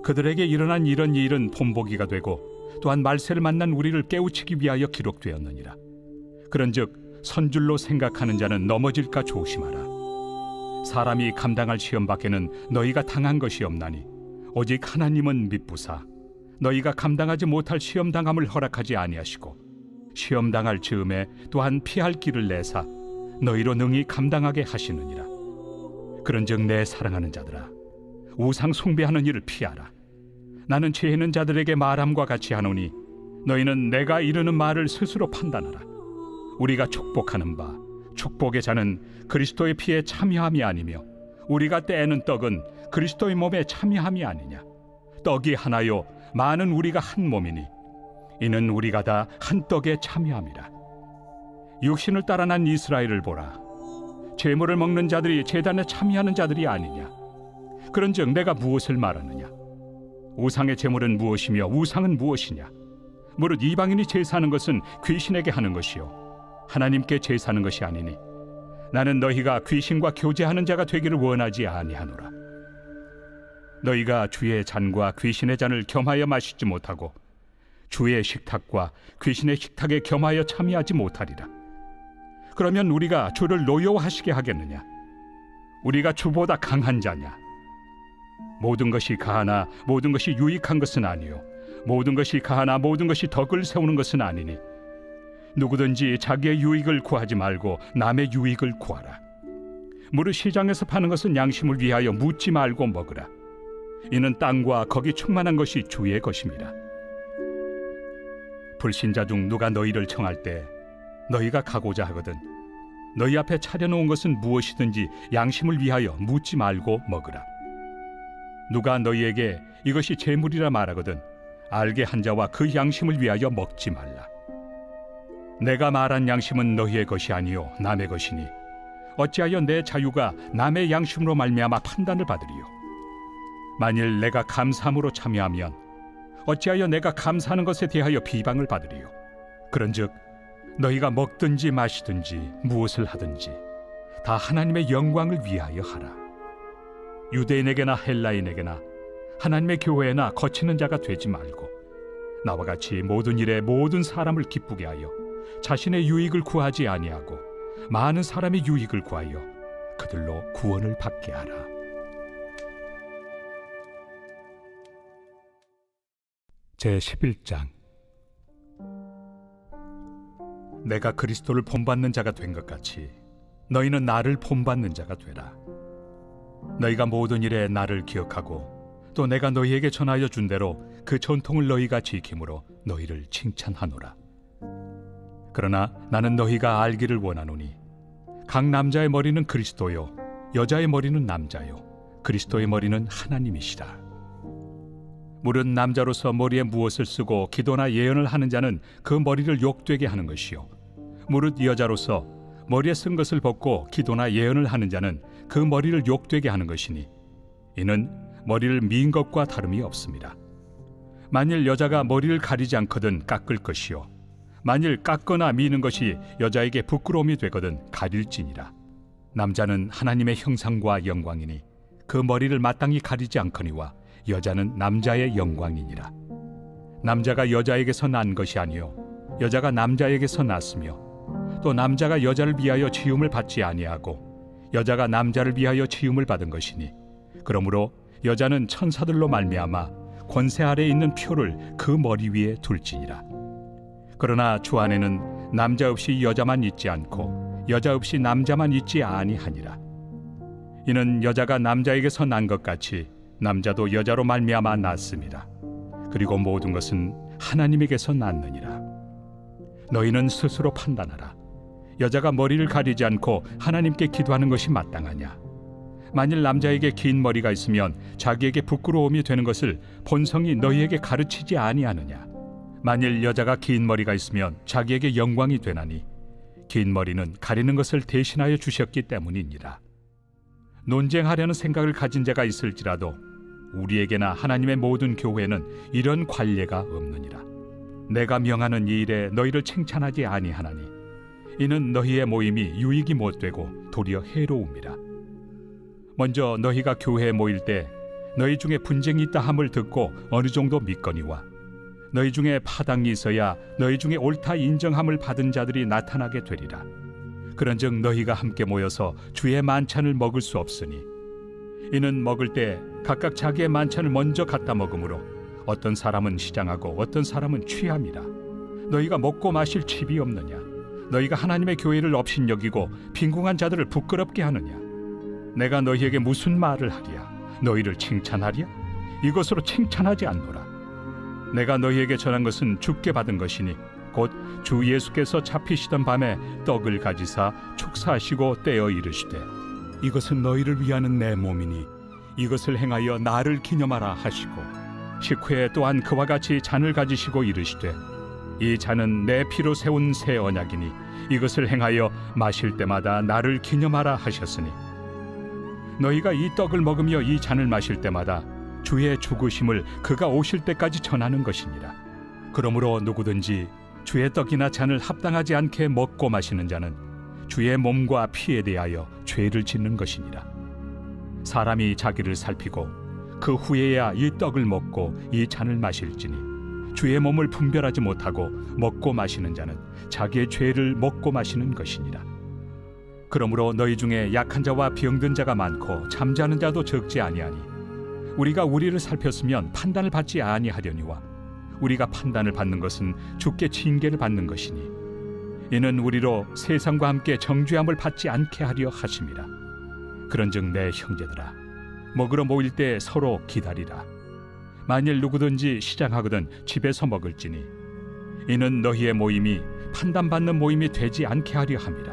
S1: 그들에게 일어난 이런 일은 본보기가 되고 또한 말세를 만난 우리를 깨우치기 위하여 기록되었느니라. 그런즉 선줄로 생각하는 자는 넘어질까 조심하라. 사람이 감당할 시험 밖에는 너희가 당한 것이 없나니 오직 하나님은 미쁘사 너희가 감당하지 못할 시험 당함을 허락하지 아니하시고 시험 당할 즈음에 또한 피할 길을 내사 너희로 능히 감당하게 하시느니라. 그런즉 내 사랑하는 자들아, 우상 숭배하는 일을 피하라. 나는 죄 있는 자들에게 말함과 같이 하노니 너희는 내가 이르는 말을 스스로 판단하라. 우리가 축복하는 바 축복의 자는 그리스도의 피에 참여함이 아니며 우리가 떼는 떡은 그리스도의 몸에 참여함이 아니냐. 떡이 하나요 많은 우리가 한 몸이니 이는 우리가 다 한 떡에 참여함이라. 육신을 따라 난 이스라엘을 보라. 제물을 먹는 자들이 제단에 참여하는 자들이 아니냐. 그런즉 내가 무엇을 말하느냐. 우상의 제물은 무엇이며 우상은 무엇이냐. 무릇 이방인이 제사하는 것은 귀신에게 하는 것이요 하나님께 제사하는 것이 아니니 나는 너희가 귀신과 교제하는 자가 되기를 원하지 아니하노라. 너희가 주의 잔과 귀신의 잔을 겸하여 마시지 못하고 주의 식탁과 귀신의 식탁에 겸하여 참여하지 못하리라. 그러면 우리가 주를 노여워하시게 하겠느냐. 우리가 주보다 강한 자냐. 모든 것이 가하나 모든 것이 유익한 것은 아니요 모든 것이 가하나 모든 것이 덕을 세우는 것은 아니니 누구든지 자기의 유익을 구하지 말고 남의 유익을 구하라. 무릇 시장에서 파는 것은 양심을 위하여 묻지 말고 먹으라. 이는 땅과 거기 충만한 것이 주의 것입니다. 불신자 중 누가 너희를 청할 때 너희가 가고자 하거든 너희 앞에 차려놓은 것은 무엇이든지 양심을 위하여 묻지 말고 먹으라. 누가 너희에게 이것이 제물이라 말하거든 알게 한 자와 그 양심을 위하여 먹지 말라. 내가 말한 양심은 너희의 것이 아니요 남의 것이니 어찌하여 내 자유가 남의 양심으로 말미암아 판단을 받으리요. 만일 내가 감사함으로 참여하면 어찌하여 내가 감사하는 것에 대하여 비방을 받으리요. 그런즉 너희가 먹든지 마시든지 무엇을 하든지 다 하나님의 영광을 위하여 하라. 유대인에게나 헬라인에게나 하나님의 교회나 거치는 자가 되지 말고 나와 같이 모든 일에 모든 사람을 기쁘게 하여 자신의 유익을 구하지 아니하고 많은 사람의 유익을 구하여 그들로 구원을 받게 하라. 제11장. 내가 그리스도를 본받는 자가 된 것 같이 너희는 나를 본받는 자가 되라. 너희가 모든 일에 나를 기억하고 또 내가 너희에게 전하여 준 대로 그 전통을 너희가 지킴으로 너희를 칭찬하노라. 그러나 나는 너희가 알기를 원하노니 각 남자의 머리는 그리스도요 여자의 머리는 남자요 그리스도의 머리는 하나님이시라. 무릇 남자로서 머리에 무엇을 쓰고 기도나 예언을 하는 자는 그 머리를 욕되게 하는 것이요 무릇 여자로서 머리에 쓴 것을 벗고 기도나 예언을 하는 자는 그 머리를 욕되게 하는 것이니 이는 머리를 민 것과 다름이 없습니다. 만일 여자가 머리를 가리지 않거든 깎을 것이요 만일 깎거나 미는 것이 여자에게 부끄러움이 되거든 가릴지니라. 남자는 하나님의 형상과 영광이니 그 머리를 마땅히 가리지 않거니와 여자는 남자의 영광이니라. 남자가 여자에게서 난 것이 아니요 여자가 남자에게서 났으며 또 남자가 여자를 위하여 지음을 받지 아니하고 여자가 남자를 위하여 지음을 받은 것이니 그러므로 여자는 천사들로 말미암아 권세 아래에 있는 표를 그 머리 위에 둘지니라. 그러나 주 안에는 남자 없이 여자만 있지 않고 여자 없이 남자만 있지 아니하니라. 이는 여자가 남자에게서 난 것 같이 남자도 여자로 말미암아 났습니다. 그리고 모든 것은 하나님에게서 났느니라. 너희는 스스로 판단하라. 여자가 머리를 가리지 않고 하나님께 기도하는 것이 마땅하냐? 만일 남자에게 긴 머리가 있으면 자기에게 부끄러움이 되는 것을 본성이 너희에게 가르치지 아니하느냐? 만일 여자가 긴 머리가 있으면 자기에게 영광이 되나니 긴 머리는 가리는 것을 대신하여 주셨기 때문이니라. 논쟁하려는 생각을 가진 자가 있을지라도 우리에게나 하나님의 모든 교회는 이런 관례가 없느니라. 내가 명하는 이 일에 너희를 칭찬하지 아니하나니 이는 너희의 모임이 유익이 못되고 도리어 해로움이라. 먼저 너희가 교회에 모일 때 너희 중에 분쟁이 있다 함을 듣고 어느 정도 믿거니와 너희 중에 파당이 있어야 너희 중에 옳다 인정함을 받은 자들이 나타나게 되리라. 그런즉 너희가 함께 모여서 주의 만찬을 먹을 수 없으니 이는 먹을 때 각각 자기의 만찬을 먼저 갖다 먹으므로 어떤 사람은 시장하고 어떤 사람은 취함이라. 너희가 먹고 마실 칩이 없느냐? 너희가 하나님의 교회를 업신여기고 빈궁한 자들을 부끄럽게 하느냐? 내가 너희에게 무슨 말을 하랴? 너희를 칭찬하랴? 이것으로 칭찬하지 않노라. 내가 너희에게 전한 것은 주께 받은 것이니 곧 주 예수께서 잡히시던 밤에 떡을 가지사 축사하시고 떼어 이르시되 이것은 너희를 위하는 내 몸이니 이것을 행하여 나를 기념하라 하시고 식후에 또한 그와 같이 잔을 가지시고 이르시되 이 잔은 내 피로 세운 새 언약이니 이것을 행하여 마실 때마다 나를 기념하라 하셨으니 너희가 이 떡을 먹으며 이 잔을 마실 때마다 주의 죽으심을 그가 오실 때까지 전하는 것이니라. 그러므로 누구든지 주의 떡이나 잔을 합당하지 않게 먹고 마시는 자는 주의 몸과 피에 대하여 죄를 짓는 것이니라. 사람이 자기를 살피고 그 후에야 이 떡을 먹고 이 잔을 마실지니 주의 몸을 분별하지 못하고 먹고 마시는 자는 자기의 죄를 먹고 마시는 것이니라. 그러므로 너희 중에 약한 자와 병든 자가 많고 잠자는 자도 적지 아니하니 우리가 우리를 살폈으면 판단을 받지 아니하려니와 우리가 판단을 받는 것은 주께 징계를 받는 것이니 이는 우리로 세상과 함께 정죄함을 받지 않게 하려 하심이라. 그런즉 내 형제들아 먹으러 모일 때 서로 기다리라. 만일 누구든지 시장하거든 집에서 먹을지니 이는 너희의 모임이 판단받는 모임이 되지 않게 하려 함이라.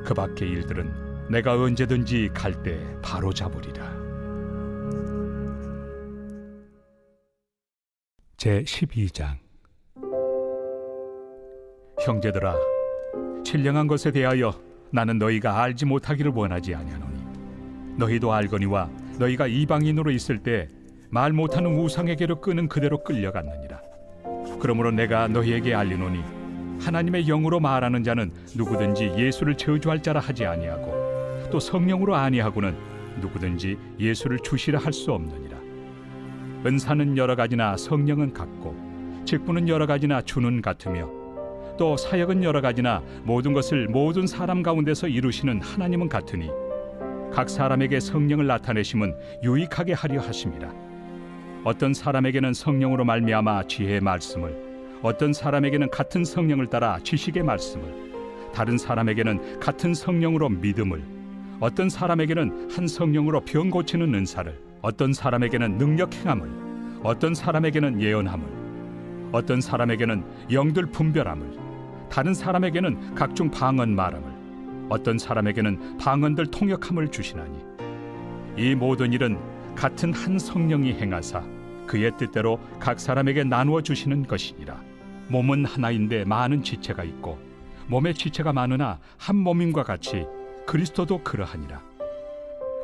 S1: 그 밖의 일들은 내가 언제든지 갈 때 바로 잡으리라. 제12장. 형제들아, 신령한 것에 대하여 나는 너희가 알지 못하기를 원하지 아니하노니 너희도 알거니와 너희가 이방인으로 있을 때 말 못하는 우상에게로 끄는 그대로 끌려갔느니라. 그러므로 내가 너희에게 알리노니 하나님의 영으로 말하는 자는 누구든지 예수를 저주할 자라 하지 아니하고 또 성령으로 아니하고는 누구든지 예수를 주시라 할 수 없느니라. 은사는 여러 가지나 성령은 같고 직분은 여러 가지나 주는 같으며 또 사역은 여러 가지나 모든 것을 모든 사람 가운데서 이루시는 하나님은 같으니 각 사람에게 성령을 나타내심은 유익하게 하려 하심이라. 어떤 사람에게는 성령으로 말미암아 지혜의 말씀을, 어떤 사람에게는 같은 성령을 따라 지식의 말씀을, 다른 사람에게는 같은 성령으로 믿음을, 어떤 사람에게는 한 성령으로 병 고치는 은사를, 어떤 사람에게는 능력 행함을, 어떤 사람에게는 예언함을, 어떤 사람에게는 영들 분별함을, 다른 사람에게는 각종 방언 말함을, 어떤 사람에게는 방언들 통역함을 주시나니 이 모든 일은 같은 한 성령이 행하사 그의 뜻대로 각 사람에게 나누어 주시는 것이니라. 몸은 하나인데 많은 지체가 있고 몸의 지체가 많으나 한 몸임과 같이 그리스도도 그러하니라.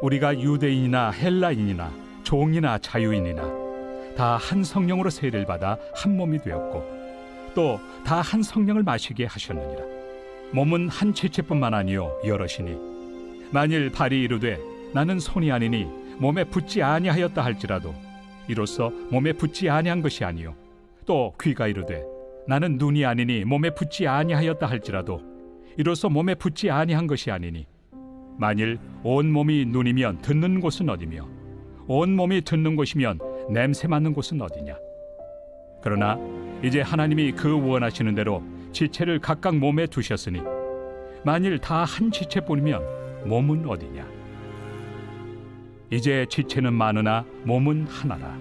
S1: 우리가 유대인이나 헬라인이나 종이나 자유인이나 다 한 성령으로 세례를 받아 한 몸이 되었고 또 다 한 성령을 마시게 하셨느니라. 몸은 한 지체뿐만 아니요 여럿이니 만일 발이 이르되 나는 손이 아니니 몸에 붙지 아니하였다 할지라도 이로써 몸에 붙지 아니한 것이 아니요 또 귀가 이르되 나는 눈이 아니니 몸에 붙지 아니하였다 할지라도 이로써 몸에 붙지 아니한 것이 아니니 만일 온 몸이 눈이면 듣는 곳은 어디며 온 몸이 듣는 곳이면 냄새 맡는 곳은 어디냐. 그러나 이제 하나님이 그 원하시는 대로 지체를 각각 몸에 두셨으니 만일 다 한 지체뿐이면 몸은 어디냐. 이제 지체는 많으나 몸은 하나라.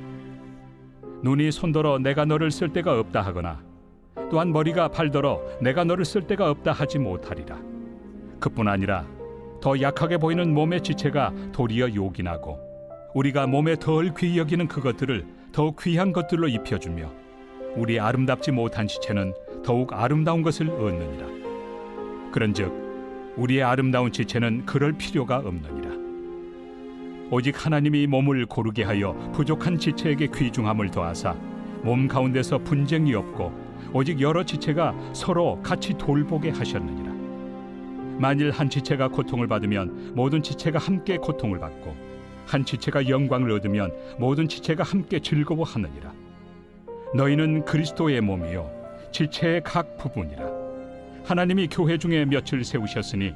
S1: 눈이 손더러 내가 너를 쓸 데가 없다 하거나 또한 머리가 발더러 내가 너를 쓸 데가 없다 하지 못하리라. 그뿐 아니라 더 약하게 보이는 몸의 지체가 도리어 요긴하고 우리가 몸에 덜 귀히 여기는 그것들을 더욱 귀한 것들로 입혀주며 우리 아름답지 못한 지체는 더욱 아름다운 것을 얻느니라. 그런즉 우리의 아름다운 지체는 그럴 필요가 없느니라. 오직 하나님이 몸을 고르게 하여 부족한 지체에게 귀중함을 더하사 몸 가운데서 분쟁이 없고 오직 여러 지체가 서로 같이 돌보게 하셨느니라. 만일 한 지체가 고통을 받으면 모든 지체가 함께 고통을 받고 한 지체가 영광을 얻으면 모든 지체가 함께 즐거워하느니라. 너희는 그리스도의 몸이요 지체의 각 부분이라. 하나님이 교회 중에 몇을 세우셨으니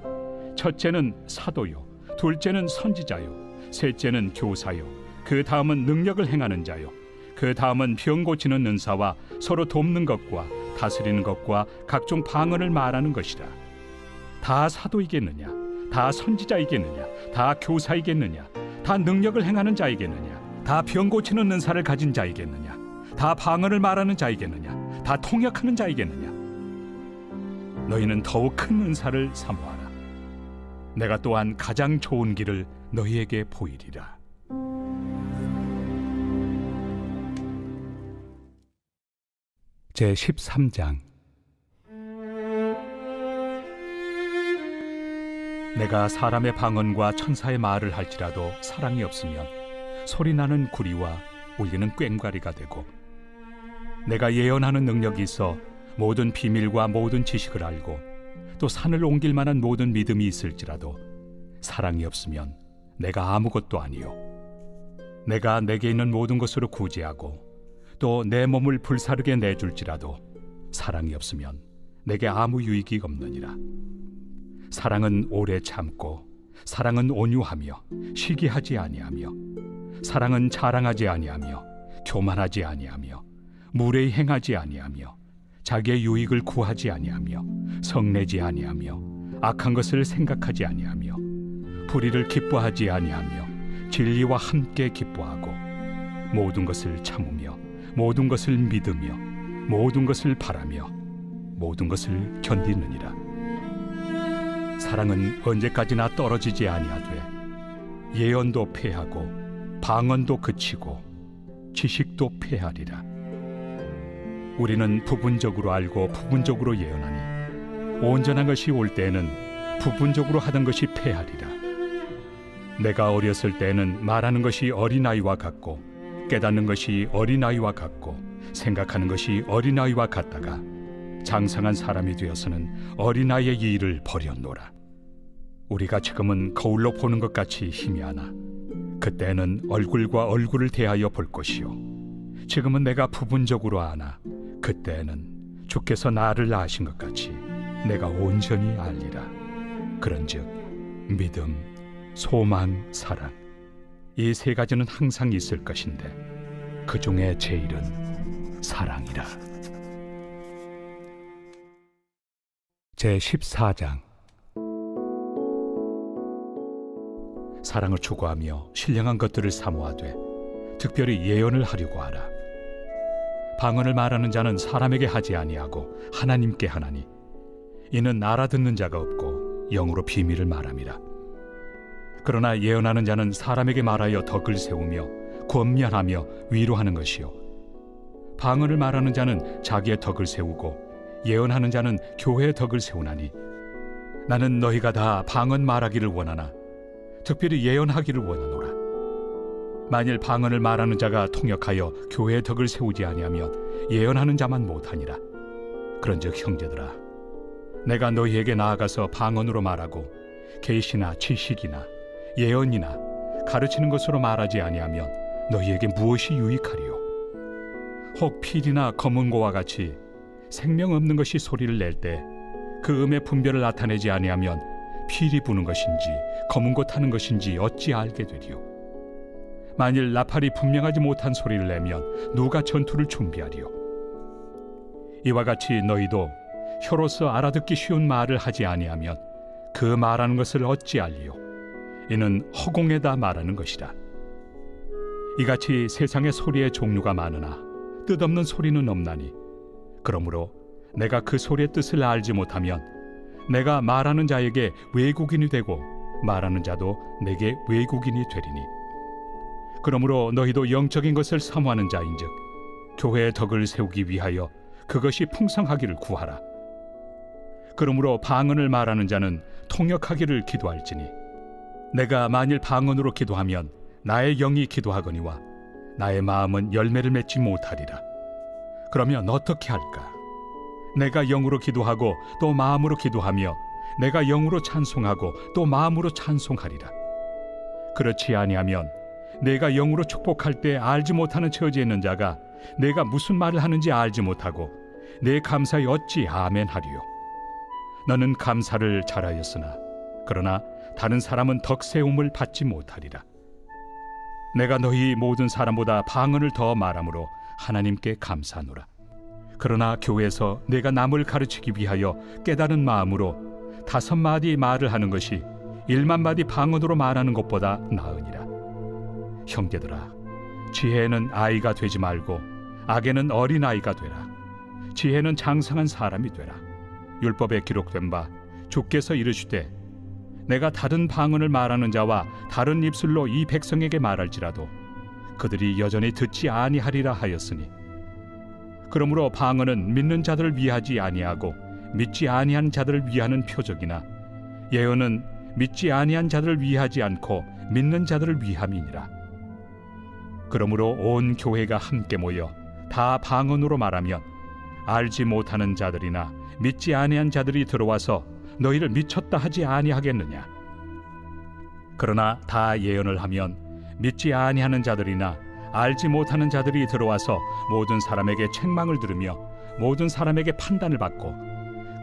S1: 첫째는 사도요 둘째는 선지자요 셋째는 교사요 그 다음은 능력을 행하는 자요 그 다음은 병 고치는 은사와 서로 돕는 것과 다스리는 것과 각종 방언을 말하는 것이라. 다 사도이겠느냐 다 선지자이겠느냐 다 교사이겠느냐 다 능력을 행하는 자이겠느냐 다 병 고치는 은사를 가진 자이겠느냐 다 방언을 말하는 자이겠느냐 다 통역하는 자이겠느냐. 너희는 더욱 큰 은사를 사모하라. 내가 또한 가장 좋은 길을 너희에게 보이리라. 제 13장. 내가 사람의 방언과 천사의 말을 할지라도 사랑이 없으면 소리나는 구리와 울리는 꽹과리가 되고 내가 예언하는 능력이 있어 모든 비밀과 모든 지식을 알고 또 산을 옮길 만한 모든 믿음이 있을지라도 사랑이 없으면 내가 아무것도 아니요. 내가 내게 있는 모든 것으로 구제하고 또 내 몸을 불사르게 내줄지라도 사랑이 없으면 내게 아무 유익이 없느니라. 사랑은 오래 참고 사랑은 온유하며 시기하지 아니하며 사랑은 자랑하지 아니하며 교만하지 아니하며 무례히 행하지 아니하며 자기의 유익을 구하지 아니하며 성내지 아니하며 악한 것을 생각하지 아니하며 불의를 기뻐하지 아니하며 진리와 함께 기뻐하고 모든 것을 참으며 모든 것을 믿으며 모든 것을 바라며 모든 것을 견디느니라. 사랑은 언제까지나 떨어지지 아니하되 예언도 패하고 방언도 그치고 지식도 패하리라. 우리는 부분적으로 알고 부분적으로 예언하니 온전한 것이 올 때에는 부분적으로 하던 것이 패하리라. 내가 어렸을 때에는 말하는 것이 어린아이와 같고 깨닫는 것이 어린아이와 같고 생각하는 것이 어린아이와 같다가 장성한 사람이 되어서는 어린아이의 일을 버렸노라. 우리가 지금은 거울로 보는 것 같이 희미하나 그때는 얼굴과 얼굴을 대하여 볼 것이요 지금은 내가 부분적으로 아나 그때는 주께서 나를 아신 것 같이 내가 온전히 알리라. 그런즉 믿음, 소망, 사랑 이 세 가지는 항상 있을 것인데 그 중에 제일은 사랑이라. 제 14장. 사랑을 추구하며 신령한 것들을 사모하되 특별히 예언을 하려고 하라. 방언을 말하는 자는 사람에게 하지 아니하고 하나님께 하나니 이는 알아듣는 자가 없고 영으로 비밀을 말함이라. 그러나 예언하는 자는 사람에게 말하여 덕을 세우며 권면하며 위로하는 것이요 방언을 말하는 자는 자기의 덕을 세우고 예언하는 자는 교회의 덕을 세우나니 나는 너희가 다 방언 말하기를 원하나 특별히 예언하기를 원하노라. 만일 방언을 말하는 자가 통역하여 교회의 덕을 세우지 아니하면 예언하는 자만 못하니라. 그런즉 형제들아 내가 너희에게 나아가서 방언으로 말하고 계시나 지식이나 예언이나 가르치는 것으로 말하지 아니하면 너희에게 무엇이 유익하리요? 혹 필이나 검은고와 같이 생명 없는 것이 소리를 낼 때 그 음의 분별을 나타내지 아니하면 필이 부는 것인지 검은 고 타는 것인지 어찌 알게 되리요. 만일 나팔이 분명하지 못한 소리를 내면 누가 전투를 준비하리요. 이와 같이 너희도 혀로서 알아듣기 쉬운 말을 하지 아니하면 그 말하는 것을 어찌 알리요. 이는 허공에다 말하는 것이라. 이같이 세상의 소리의 종류가 많으나 뜻없는 소리는 없나니, 그러므로 내가 그 소리의 뜻을 알지 못하면 내가 말하는 자에게 외국인이 되고 말하는 자도 내게 외국인이 되리니, 그러므로 너희도 영적인 것을 사모하는 자인즉 교회의 덕을 세우기 위하여 그것이 풍성하기를 구하라. 그러므로 방언을 말하는 자는 통역하기를 기도할지니, 내가 만일 방언으로 기도하면 나의 영이 기도하거니와 나의 마음은 열매를 맺지 못하리라. 그러면 어떻게 할까? 내가 영으로 기도하고 또 마음으로 기도하며 내가 영으로 찬송하고 또 마음으로 찬송하리라. 그렇지 아니하면 내가 영으로 축복할 때 알지 못하는 처지에 있는 자가 내가 무슨 말을 하는지 알지 못하고 내 감사에 어찌 아멘 하리요. 너는 감사를 잘하였으나 그러나 다른 사람은 덕세움을 받지 못하리라. 내가 너희 모든 사람보다 방언을 더 말함으로 하나님께 감사하노라. 그러나 교회에서 내가 남을 가르치기 위하여 깨달은 마음으로 5마디 말을 하는 것이 1만마디 방언으로 말하는 것보다 나으니라. 형제들아, 지혜는 아이가 되지 말고 악에는 어린아이가 되라. 지혜는 장성한 사람이 되라. 율법에 기록된 바 주께서 이르시되 내가 다른 방언을 말하는 자와 다른 입술로 이 백성에게 말할지라도 그들이 여전히 듣지 아니하리라 하였으니, 그러므로 방언은 믿는 자들을 위하지 아니하고 믿지 아니한 자들을 위하는 표적이나 예언은 믿지 아니한 자들을 위하지 않고 믿는 자들을 위함이니라. 그러므로 온 교회가 함께 모여 다 방언으로 말하면 알지 못하는 자들이나 믿지 아니한 자들이 들어와서 너희를 미쳤다 하지 아니하겠느냐? 그러나 다 예언을 하면 믿지 아니하는 자들이나 알지 못하는 자들이 들어와서 모든 사람에게 책망을 들으며 모든 사람에게 판단을 받고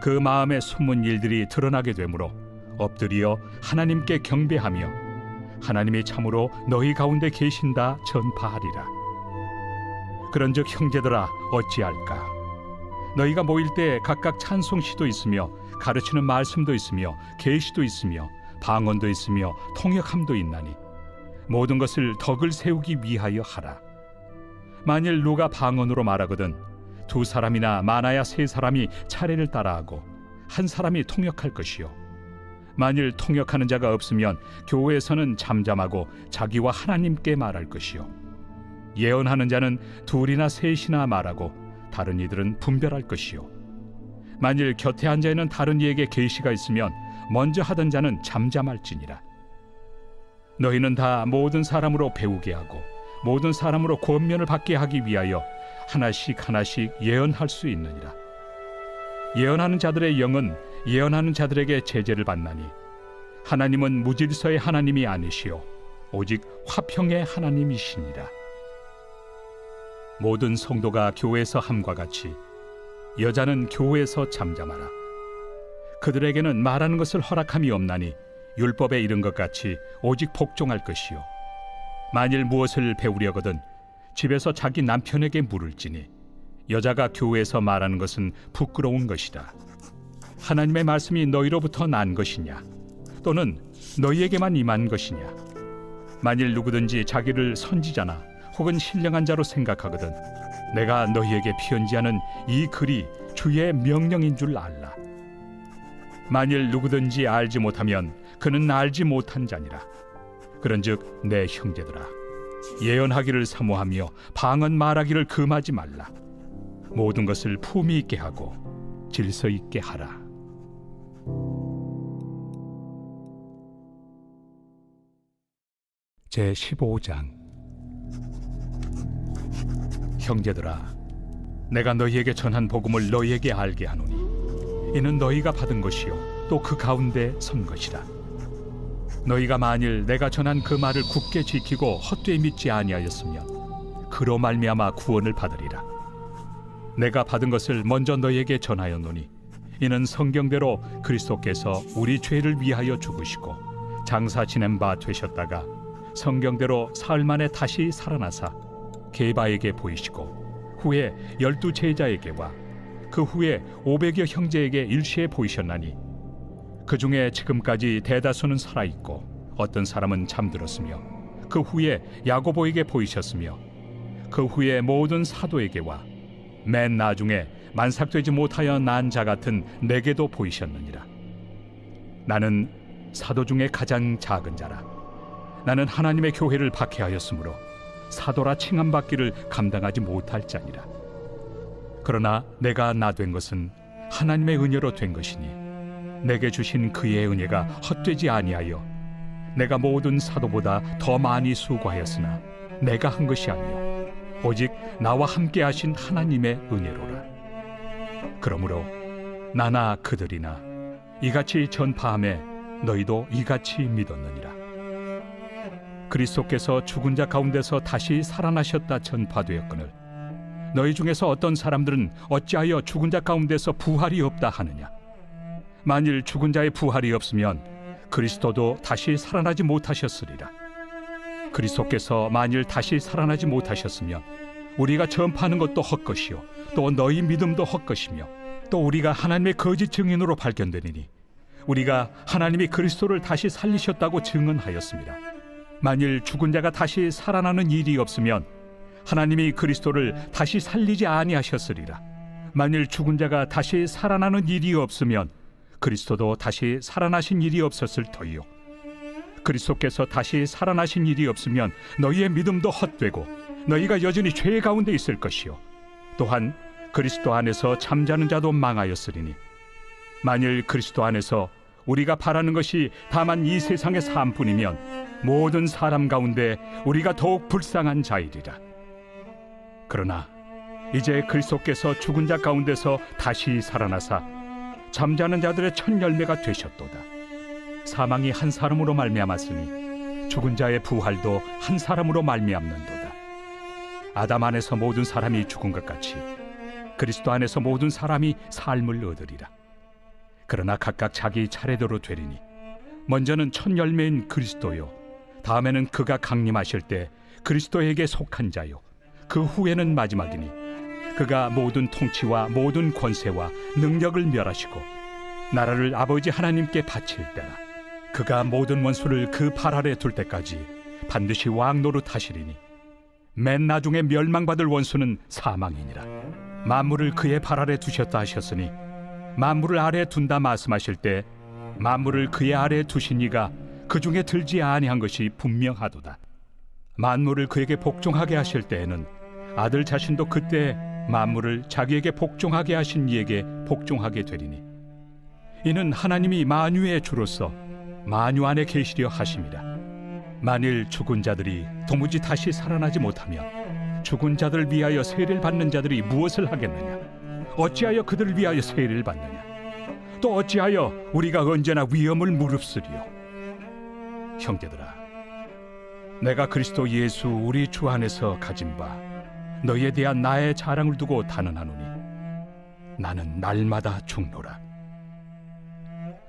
S1: 그 마음에 숨은 일들이 드러나게 되므로 엎드려 하나님께 경배하며 하나님이 참으로 너희 가운데 계신다 전파하리라. 그런즉 형제들아, 어찌할까? 너희가 모일 때 각각 찬송시도 있으며 가르치는 말씀도 있으며 계시도 있으며 방언도 있으며 통역함도 있나니 모든 것을 덕을 세우기 위하여 하라. 만일 누가 방언으로 말하거든 2사람이나 많아야 3사람이 차례를 따라하고 1사람이 통역할 것이요. 만일 통역하는 자가 없으면 교회에서는 잠잠하고 자기와 하나님께 말할 것이요. 예언하는 자는 2이나 3이나 말하고 다른 이들은 분별할 것이요. 만일 곁에 앉아 있는 다른 이에게 계시가 있으면 먼저 하던 자는 잠잠할지니라. 너희는 다 모든 사람으로 배우게 하고 모든 사람으로 권면을 받게 하기 위하여 하나씩 하나씩 예언할 수 있느니라. 예언하는 자들의 영은 예언하는 자들에게 제재를 받나니 하나님은 무질서의 하나님이 아니시오 오직 화평의 하나님이시니라. 모든 성도가 교회에서 함과 같이 여자는 교회에서 잠잠하라. 그들에게는 말하는 것을 허락함이 없나니 율법에 이른 것 같이 오직 복종할 것이요. 만일 무엇을 배우려거든 집에서 자기 남편에게 물을지니 여자가 교회에서 말하는 것은 부끄러운 것이다. 하나님의 말씀이 너희로부터 난 것이냐 또는 너희에게만 임한 것이냐? 만일 누구든지 자기를 선지자나 혹은 신령한 자로 생각하거든 내가 너희에게 편지하는 이 글이 주의 명령인 줄 알라. 만일 누구든지 알지 못하면 그는 알지 못한 자니라. 그런즉 내 형제들아, 예언하기를 사모하며 방언 말하기를 금하지 말라. 모든 것을 품위 있게 하고 질서 있게 하라. 제 15장. 형제들아, 내가 너희에게 전한 복음을 너희에게 알게 하노니 이는 너희가 받은 것이요 또 그 가운데 선 것이라. 너희가 만일 내가 전한 그 말을 굳게 지키고 헛되이 믿지 아니하였으면 그로 말미암아 구원을 받으리라. 내가 받은 것을 먼저 너희에게 전하였노니 이는 성경대로 그리스도께서 우리 죄를 위하여 죽으시고 장사 지낸 바 되셨다가 성경대로 사흘 만에 다시 살아나사 게바에게 보이시고 후에 12 제자에게와 그 후에 500여 형제에게 일시에 보이셨나니 그 중에 지금까지 대다수는 살아있고 어떤 사람은 잠들었으며 그 후에 야고보에게 보이셨으며 그 후에 모든 사도에게와 맨 나중에 만삭되지 못하여 난 자 같은 내게도 보이셨느니라. 나는 사도 중에 가장 작은 자라. 나는 하나님의 교회를 박해하였으므로 사도라 칭함받기를 감당하지 못할 자니라. 그러나 내가 나 된 것은 하나님의 은혜로 된 것이니 내게 주신 그의 은혜가 헛되지 아니하여 내가 모든 사도보다 더 많이 수고하였으나 내가 한 것이 아니요 오직 나와 함께 하신 하나님의 은혜로라. 그러므로 나나 그들이나 이같이 전파함에 너희도 이같이 믿었느니라. 그리스도께서 죽은 자 가운데서 다시 살아나셨다 전파되었거늘 너희 중에서 어떤 사람들은 어찌하여 죽은 자 가운데서 부활이 없다 하느냐. 만일 죽은 자의 부활이 없으면 그리스도도 다시 살아나지 못하셨으리라. 그리스도께서 만일 다시 살아나지 못하셨으면 우리가 전파하는 것도 헛것이요 또 너희 믿음도 헛것이며 또 우리가 하나님의 거짓 증인으로 발견되리니 우리가 하나님이 그리스도를 다시 살리셨다고 증언하였습니다. 만일 죽은 자가 다시 살아나는 일이 없으면 하나님이 그리스도를 다시 살리지 아니하셨으리라. 만일 죽은 자가 다시 살아나는 일이 없으면 그리스도도 다시 살아나신 일이 없었을 터이요 그리스도께서 다시 살아나신 일이 없으면 너희의 믿음도 헛되고 너희가 여전히 죄 가운데 있을 것이요 또한 그리스도 안에서 잠자는 자도 망하였으리니 만일 그리스도 안에서 우리가 바라는 것이 다만 이 세상의 삶뿐이면 모든 사람 가운데 우리가 더욱 불쌍한 자이리라. 그러나 이제 그리스도께서 죽은 자 가운데서 다시 살아나사 잠자는 자들의 첫 열매가 되셨도다. 사망이 한 사람으로 말미암았으니 죽은 자의 부활도 한 사람으로 말미암는도다. 아담 안에서 모든 사람이 죽은 것 같이 그리스도 안에서 모든 사람이 삶을 얻으리라. 그러나 각각 자기 차례대로 되리니 먼저는 첫 열매인 그리스도요 다음에는 그가 강림하실 때 그리스도에게 속한 자요 그 후에는 마지막이니 그가 모든 통치와 모든 권세와 능력을 멸하시고 나라를 아버지 하나님께 바칠 때라. 그가 모든 원수를 그 발 아래 둘 때까지 반드시 왕 노릇하시리니 맨 나중에 멸망받을 원수는 사망이니라. 만물을 그의 발 아래 두셨다 하셨으니 만물을 아래 둔다 말씀하실 때 만물을 그의 아래 두신 이가 그 중에 들지 아니한 것이 분명하도다. 만물을 그에게 복종하게 하실 때에는 아들 자신도 그때 만물을 자기에게 복종하게 하신 이에게 복종하게 되리니 이는 하나님이 만유의 주로서 만유 안에 계시려 하심이라. 만일 죽은 자들이 도무지 다시 살아나지 못하면 죽은 자들을 위하여 세례를 받는 자들이 무엇을 하겠느냐? 어찌하여 그들을 위하여 세례를 받느냐? 또 어찌하여 우리가 언제나 위험을 무릅쓰리요? 형제들아, 내가 그리스도 예수 우리 주 안에서 가진 바 너희에 대한 나의 자랑을 두고 단언하노니 나는 날마다 죽노라.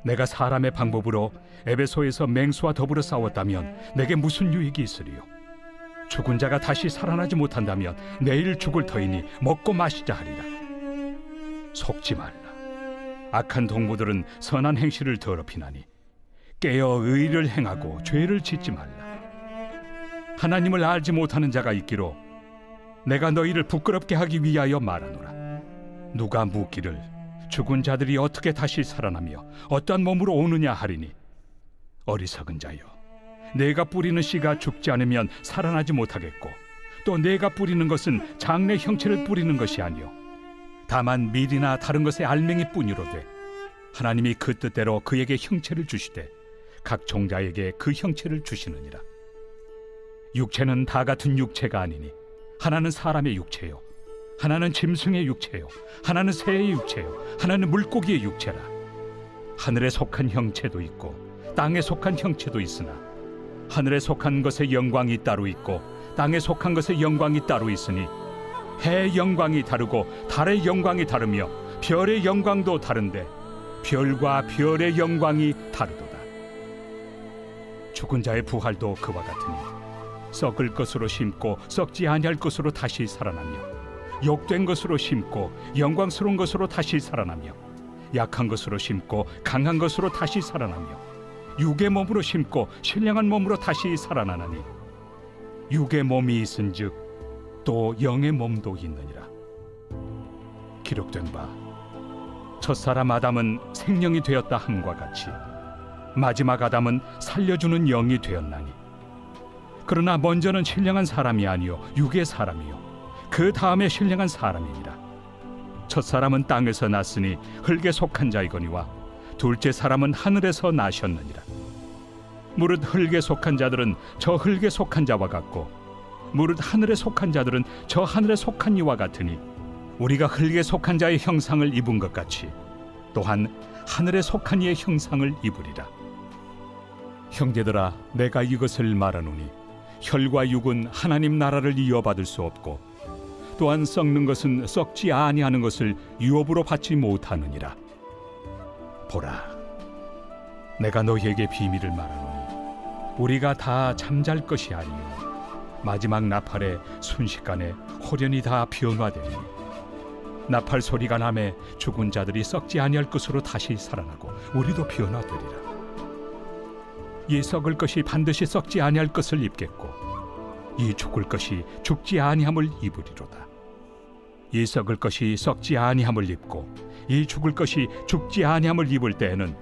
S1: 내가 사람의 방법으로 에베소에서 맹수와 더불어 싸웠다면 내게 무슨 유익이 있으리요? 죽은 자가 다시 살아나지 못한다면 내일 죽을 터이니 먹고 마시자 하리라. 속지 말라. 악한 동무들은 선한 행실을 더럽히나니 깨어 의를 행하고 죄를 짓지 말라. 하나님을 알지 못하는 자가 있기로 내가 너희를 부끄럽게 하기 위하여 말하노라. 누가 묻기를 죽은 자들이 어떻게 다시 살아나며 어떠한 몸으로 오느냐 하리니 어리석은 자여, 내가 뿌리는 씨가 죽지 않으면 살아나지 못하겠고 또 내가 뿌리는 것은 장래 형체를 뿌리는 것이 아니요 다만 밀이나 다른 것의 알맹이뿐이로되 하나님이 그 뜻대로 그에게 형체를 주시되 각 종자에게 그 형체를 주시느니라. 육체는 다 같은 육체가 아니니 하나는 사람의 육체요 하나는 짐승의 육체요 하나는 새의 육체요 하나는 물고기의 육체라. 하늘에 속한 형체도 있고 땅에 속한 형체도 있으나 하늘에 속한 것의 영광이 따로 있고 땅에 속한 것의 영광이 따로 있으니 해의 영광이 다르고 달의 영광이 다르며 별의 영광도 다른데 별과 별의 영광이 다르도다. 죽은 자의 부활도 그와 같으니 썩을 것으로 심고 썩지 아니할 것으로 다시 살아나며, 욕된 것으로 심고 영광스러운 것으로 다시 살아나며, 약한 것으로 심고 강한 것으로 다시 살아나며, 육의 몸으로 심고 신령한 몸으로 다시 살아나나니, 육의 몸이 있은즉 또 영의 몸도 있느니라. 기록된 바 첫사람 아담은 생명이 되었다 함과 같이 마지막 아담은 살려주는 영이 되었나니, 그러나 먼저는 신령한 사람이 아니요 육의 사람이요 그 다음에 신령한 사람이니라. 첫사람은 땅에서 났으니 흙에 속한 자이거니와 둘째 사람은 하늘에서 나셨느니라. 무릇 흙에 속한 자들은 저 흙에 속한 자와 같고, 무릇 하늘에 속한 자들은 저 하늘에 속한 이와 같으니, 우리가 흙에 속한 자의 형상을 입은 것 같이 또한 하늘에 속한 이의 형상을 입으리라. 형제들아, 내가 이것을 말하노니 혈과 육은 하나님 나라를 이어받을 수 없고, 또한 썩는 것은 썩지 아니하는 것을 유업으로 받지 못하느니라. 보라, 내가 너희에게 비밀을 말하노니 우리가 다 잠잘 것이 아니요 마지막 나팔에 순식간에 호련히 다 변화되니, 나팔 소리가 나매 죽은 자들이 썩지 아니할 것으로 다시 살아나고 우리도 변화되리라. 이 썩을 것이 반드시 썩지 아니할 것을 입겠고, 이 죽을 것이 죽지 아니함을 입으리로다. 이 썩을 것이 썩지 아니함을 입고 이 죽을 것이 죽지 아니함을 입을 때에는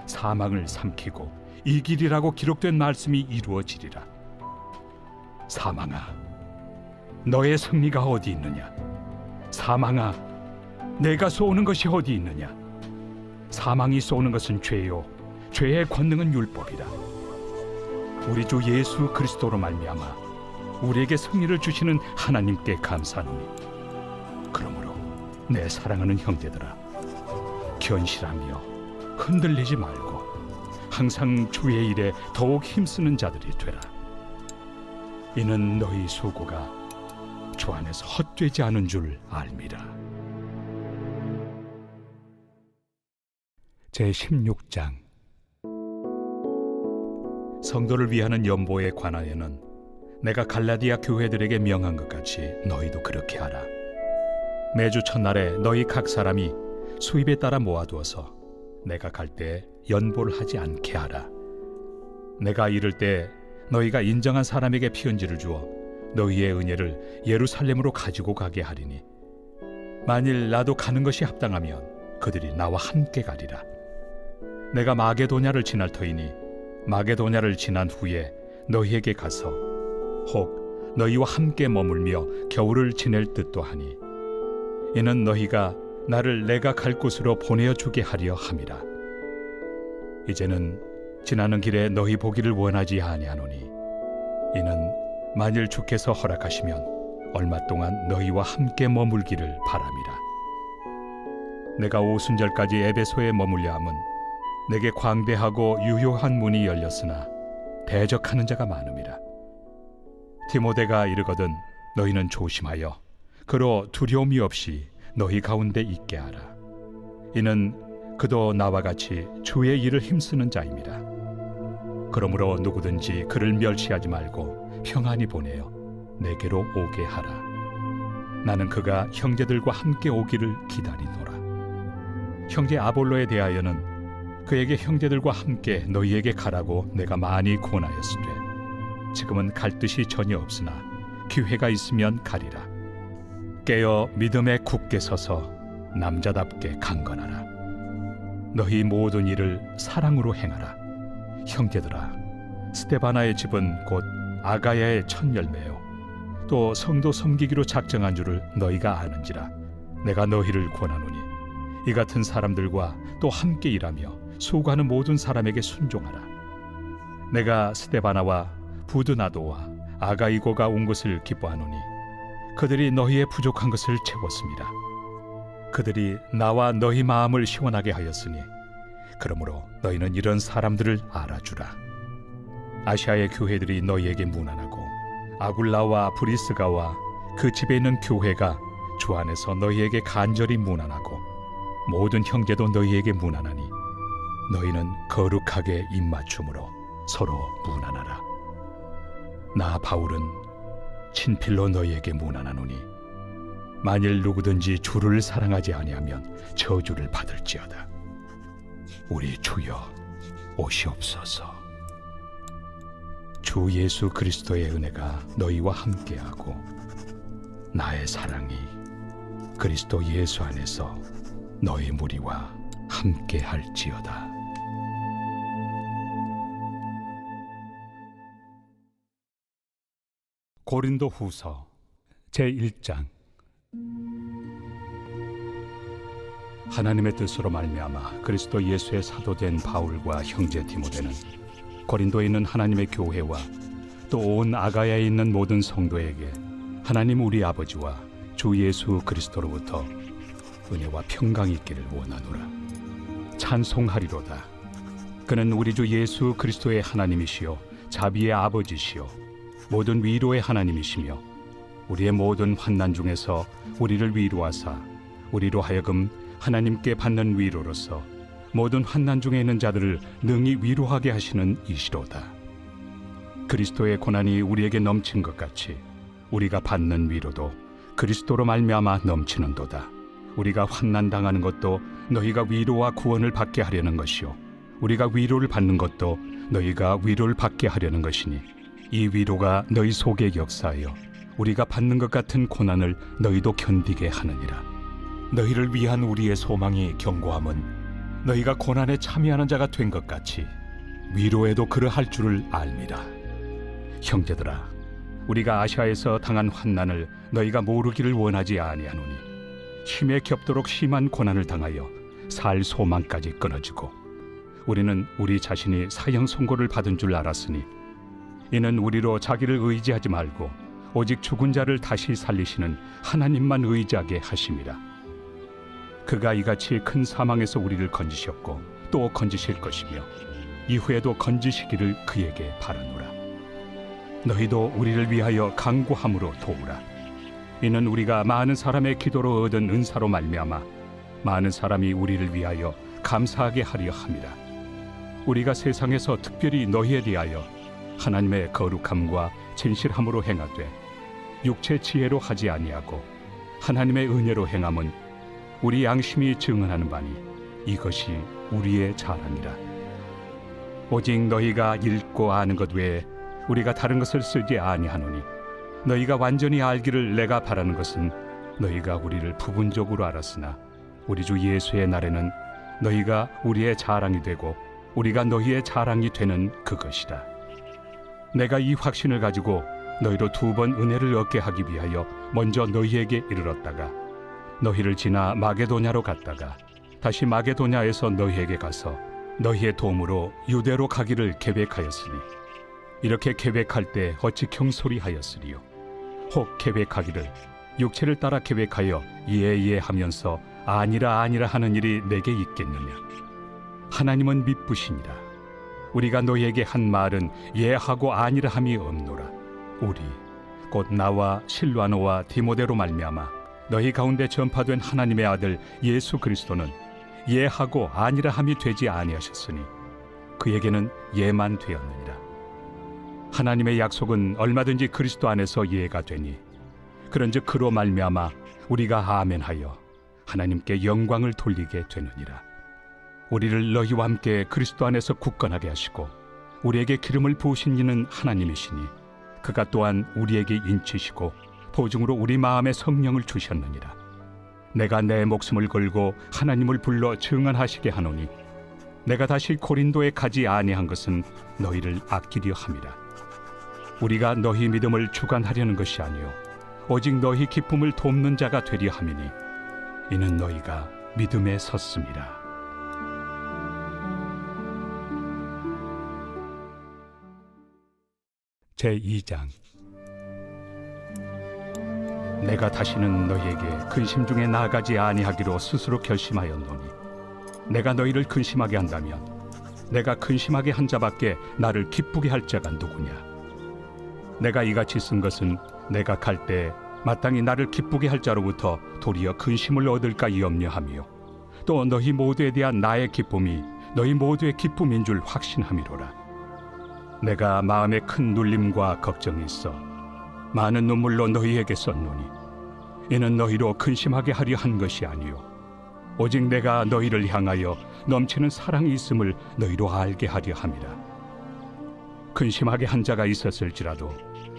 S1: 사망을 삼키고 이기리라고 기록된 말씀이 이루어지리라. 사망아, 너의 승리가 어디 있느냐? 사망아, 내가 쏘는 것이 어디 있느냐? 사망이 쏘는 것은 죄요, 죄의 권능은 율법이라. 우리 주 예수 그리스도로 말미암아 우리에게 승리를 주시는 하나님께 감사하노니, 그러므로 내 사랑하는 형제들아, 견실하며 흔들리지 말고 항상 주의 일에 더욱 힘쓰는 자들이 되라. 이는 너희 수고가 주 안에서 헛되지 않은 줄 알미라. 제16장. 성도를 위하는 연보에 관하여는 내가 갈라디아 교회들에게 명한 것 같이 너희도 그렇게 하라. 매주 첫날에 너희 각 사람이 수입에 따라 모아두어서 내가 갈 때 연보를 하지 않게 하라. 내가 이를 때 너희가 인정한 사람에게 편지를 주어 너희의 은혜를 예루살렘으로 가지고 가게 하리니, 만일 나도 가는 것이 합당하면 그들이 나와 함께 가리라. 내가 마게도냐를 지날 터이니 마게도냐를 지난 후에 너희에게 가서 혹 너희와 함께 머물며 겨울을 지낼 듯도 하니, 이는 너희가 나를 내가 갈 곳으로 보내어 주게 하려 함이라. 이제는 지나는 길에 너희 보기를 원하지 아니하노니, 이는 만일 주께서 허락하시면 얼마 동안 너희와 함께 머물기를 바람이라. 내가 오순절까지 에베소에 머물려 함은 내게 광대하고 유효한 문이 열렸으나 대적하는 자가 많음이라. 디모데가 이르거든 너희는 조심하여 그로 두려움이 없이 너희 가운데 있게 하라. 이는 그도 나와 같이 주의 일을 힘쓰는 자입니다. 그러므로 누구든지 그를 멸시하지 말고 평안히 보내어 내게로 오게 하라. 나는 그가 형제들과 함께 오기를 기다리노라. 형제 아볼로에 대하여는 그에게 형제들과 함께 너희에게 가라고 내가 많이 권하였으되, 지금은 갈 뜻이 전혀 없으나 기회가 있으면 가리라. 깨어 믿음에 굳게 서서 남자답게 강건하라. 너희 모든 일을 사랑으로 행하라. 형제들아, 스데바나의 집은 곧 아가야의 첫 열매요 또 성도 섬기기로 작정한 줄을 너희가 아는지라. 내가 너희를 권하노니 이 같은 사람들과 또 함께 일하며 수고하는 모든 사람에게 순종하라. 내가 스데바나와 부드나도와 아가이고가 온 것을 기뻐하노니 그들이 너희의 부족한 것을 채웠습니다. 그들이 나와 너희 마음을 시원하게 하였으니, 그러므로 너희는 이런 사람들을 알아주라. 아시아의 교회들이 너희에게 문안하고 아굴라와 브리스가와 그 집에 있는 교회가 주 안에서 너희에게 간절히 문안하고 모든 형제도 너희에게 문안하니, 너희는 거룩하게 입맞춤으로 서로 무난하라. 나 바울은 친필로 너희에게 무난하노니 만일 누구든지 주를 사랑하지 아니하면 저주를 받을지어다. 우리 주여 오시옵소서. 주 예수 그리스도의 은혜가 너희와 함께하고 나의 사랑이 그리스도 예수 안에서 너희 무리와 함께할지어다. 고린도 후서 제1장. 하나님의 뜻으로 말미암아 그리스도 예수의 사도된 바울과 형제 디모데는 고린도에 있는 하나님의 교회와 또 온 아가야에 있는 모든 성도에게 하나님 우리 아버지와 주 예수 그리스도로부터 은혜와 평강이 있기를 원하노라. 찬송하리로다. 그는 우리 주 예수 그리스도의 하나님이시요 자비의 아버지시요 모든 위로의 하나님이시며 우리의 모든 환난 중에서 우리를 위로하사 우리로 하여금 하나님께 받는 위로로서 모든 환난 중에 있는 자들을 능히 위로하게 하시는 이시로다. 그리스도의 고난이 우리에게 넘친 것 같이 우리가 받는 위로도 그리스도로 말미암아 넘치는도다. 우리가 환난 당하는 것도 너희가 위로와 구원을 받게 하려는 것이요 우리가 위로를 받는 것도 너희가 위로를 받게 하려는 것이니 이 위로가 너희 속에 역사하여 우리가 받는 것 같은 고난을 너희도 견디게 하느니라. 너희를 위한 우리의 소망이 견고함은 너희가 고난에 참여하는 자가 된 것 같이 위로에도 그러할 줄을 알미라. 형제들아, 우리가 아시아에서 당한 환난을 너희가 모르기를 원하지 아니하노니 힘에 겹도록 심한 고난을 당하여 살 소망까지 끊어지고 우리는 우리 자신이 사형 선고를 받은 줄 알았으니 이는 우리로 자기를 의지하지 말고 오직 죽은 자를 다시 살리시는 하나님만 의지하게 하심이라. 그가 이같이 큰 사망에서 우리를 건지셨고 또 건지실 것이며 이후에도 건지시기를 그에게 바라노라. 너희도 우리를 위하여 간구함으로 도우라. 이는 우리가 많은 사람의 기도로 얻은 은사로 말미암아 많은 사람이 우리를 위하여 감사하게 하려 함이라. 우리가 세상에서 특별히 너희에 대하여 하나님의 거룩함과 진실함으로 행하되 육체 지혜로 하지 아니하고 하나님의 은혜로 행함은 우리 양심이 증언하는 바니 이것이 우리의 자랑이라. 오직 너희가 읽고 아는 것 외에 우리가 다른 것을 쓰지 아니하노니 너희가 완전히 알기를 내가 바라는 것은 너희가 우리를 부분적으로 알았으나 우리 주 예수의 날에는 너희가 우리의 자랑이 되고 우리가 너희의 자랑이 되는 그것이라. 내가 이 확신을 가지고 너희로 2번 은혜를 얻게 하기 위하여 먼저 너희에게 이르렀다가 너희를 지나 마게도냐로 갔다가 다시 마게도냐에서 너희에게 가서 너희의 도움으로 유대로 가기를 계획하였으니 이렇게 계획할 때 어찌 경솔이하였으리요. 혹 계획하기를 육체를 따라 계획하여 예예 하면서 아니라 아니라 하는 일이 내게 있겠느냐. 하나님은 미쁘시니라. 우리가 너희에게 한 말은 예하고 아니라 함이 없노라. 우리 곧 나와 실와노와 디모데로 말미암아 너희 가운데 전파된 하나님의 아들 예수 그리스도는 예하고 아니라 함이 되지 아니하셨으니 그에게는 예만 되었느니라. 하나님의 약속은 얼마든지 그리스도 안에서 예가 되니 그런즉 그로 말미암아 우리가 아멘하여 하나님께 영광을 돌리게 되느니라. 우리를 너희와 함께 그리스도 안에서 굳건하게 하시고 우리에게 기름을 부으신 이는 하나님이시니 그가 또한 우리에게 인치시고 보증으로 우리 마음에 성령을 주셨느니라. 내가 내 목숨을 걸고 하나님을 불러 증언하시게 하노니 내가 다시 고린도에 가지 아니한 것은 너희를 아끼려 함이라. 우리가 너희 믿음을 주관하려는 것이 아니요 오직 너희 기쁨을 돕는 자가 되려 함이니 이는 너희가 믿음에 섰음이라. 제2장. 내가 다시는 너희에게 근심 중에 나아가지 아니하기로 스스로 결심하였노니 내가 너희를 근심하게 한다면 내가 근심하게 한 자밖에 나를 기쁘게 할 자가 누구냐. 내가 이같이 쓴 것은 내가 갈 때 마땅히 나를 기쁘게 할 자로부터 도리어 근심을 얻을까 염려하며 또 너희 모두에 대한 나의 기쁨이 너희 모두의 기쁨인 줄 확신함이로라. 내가 마음에 큰 눌림과 걱정이 있어 많은 눈물로 너희에게 썼노니 이는 너희로 근심하게 하려 한 것이 아니요 오직 내가 너희를 향하여 넘치는 사랑이 있음을 너희로 알게 하려 함이라. 근심하게 한 자가 있었을지라도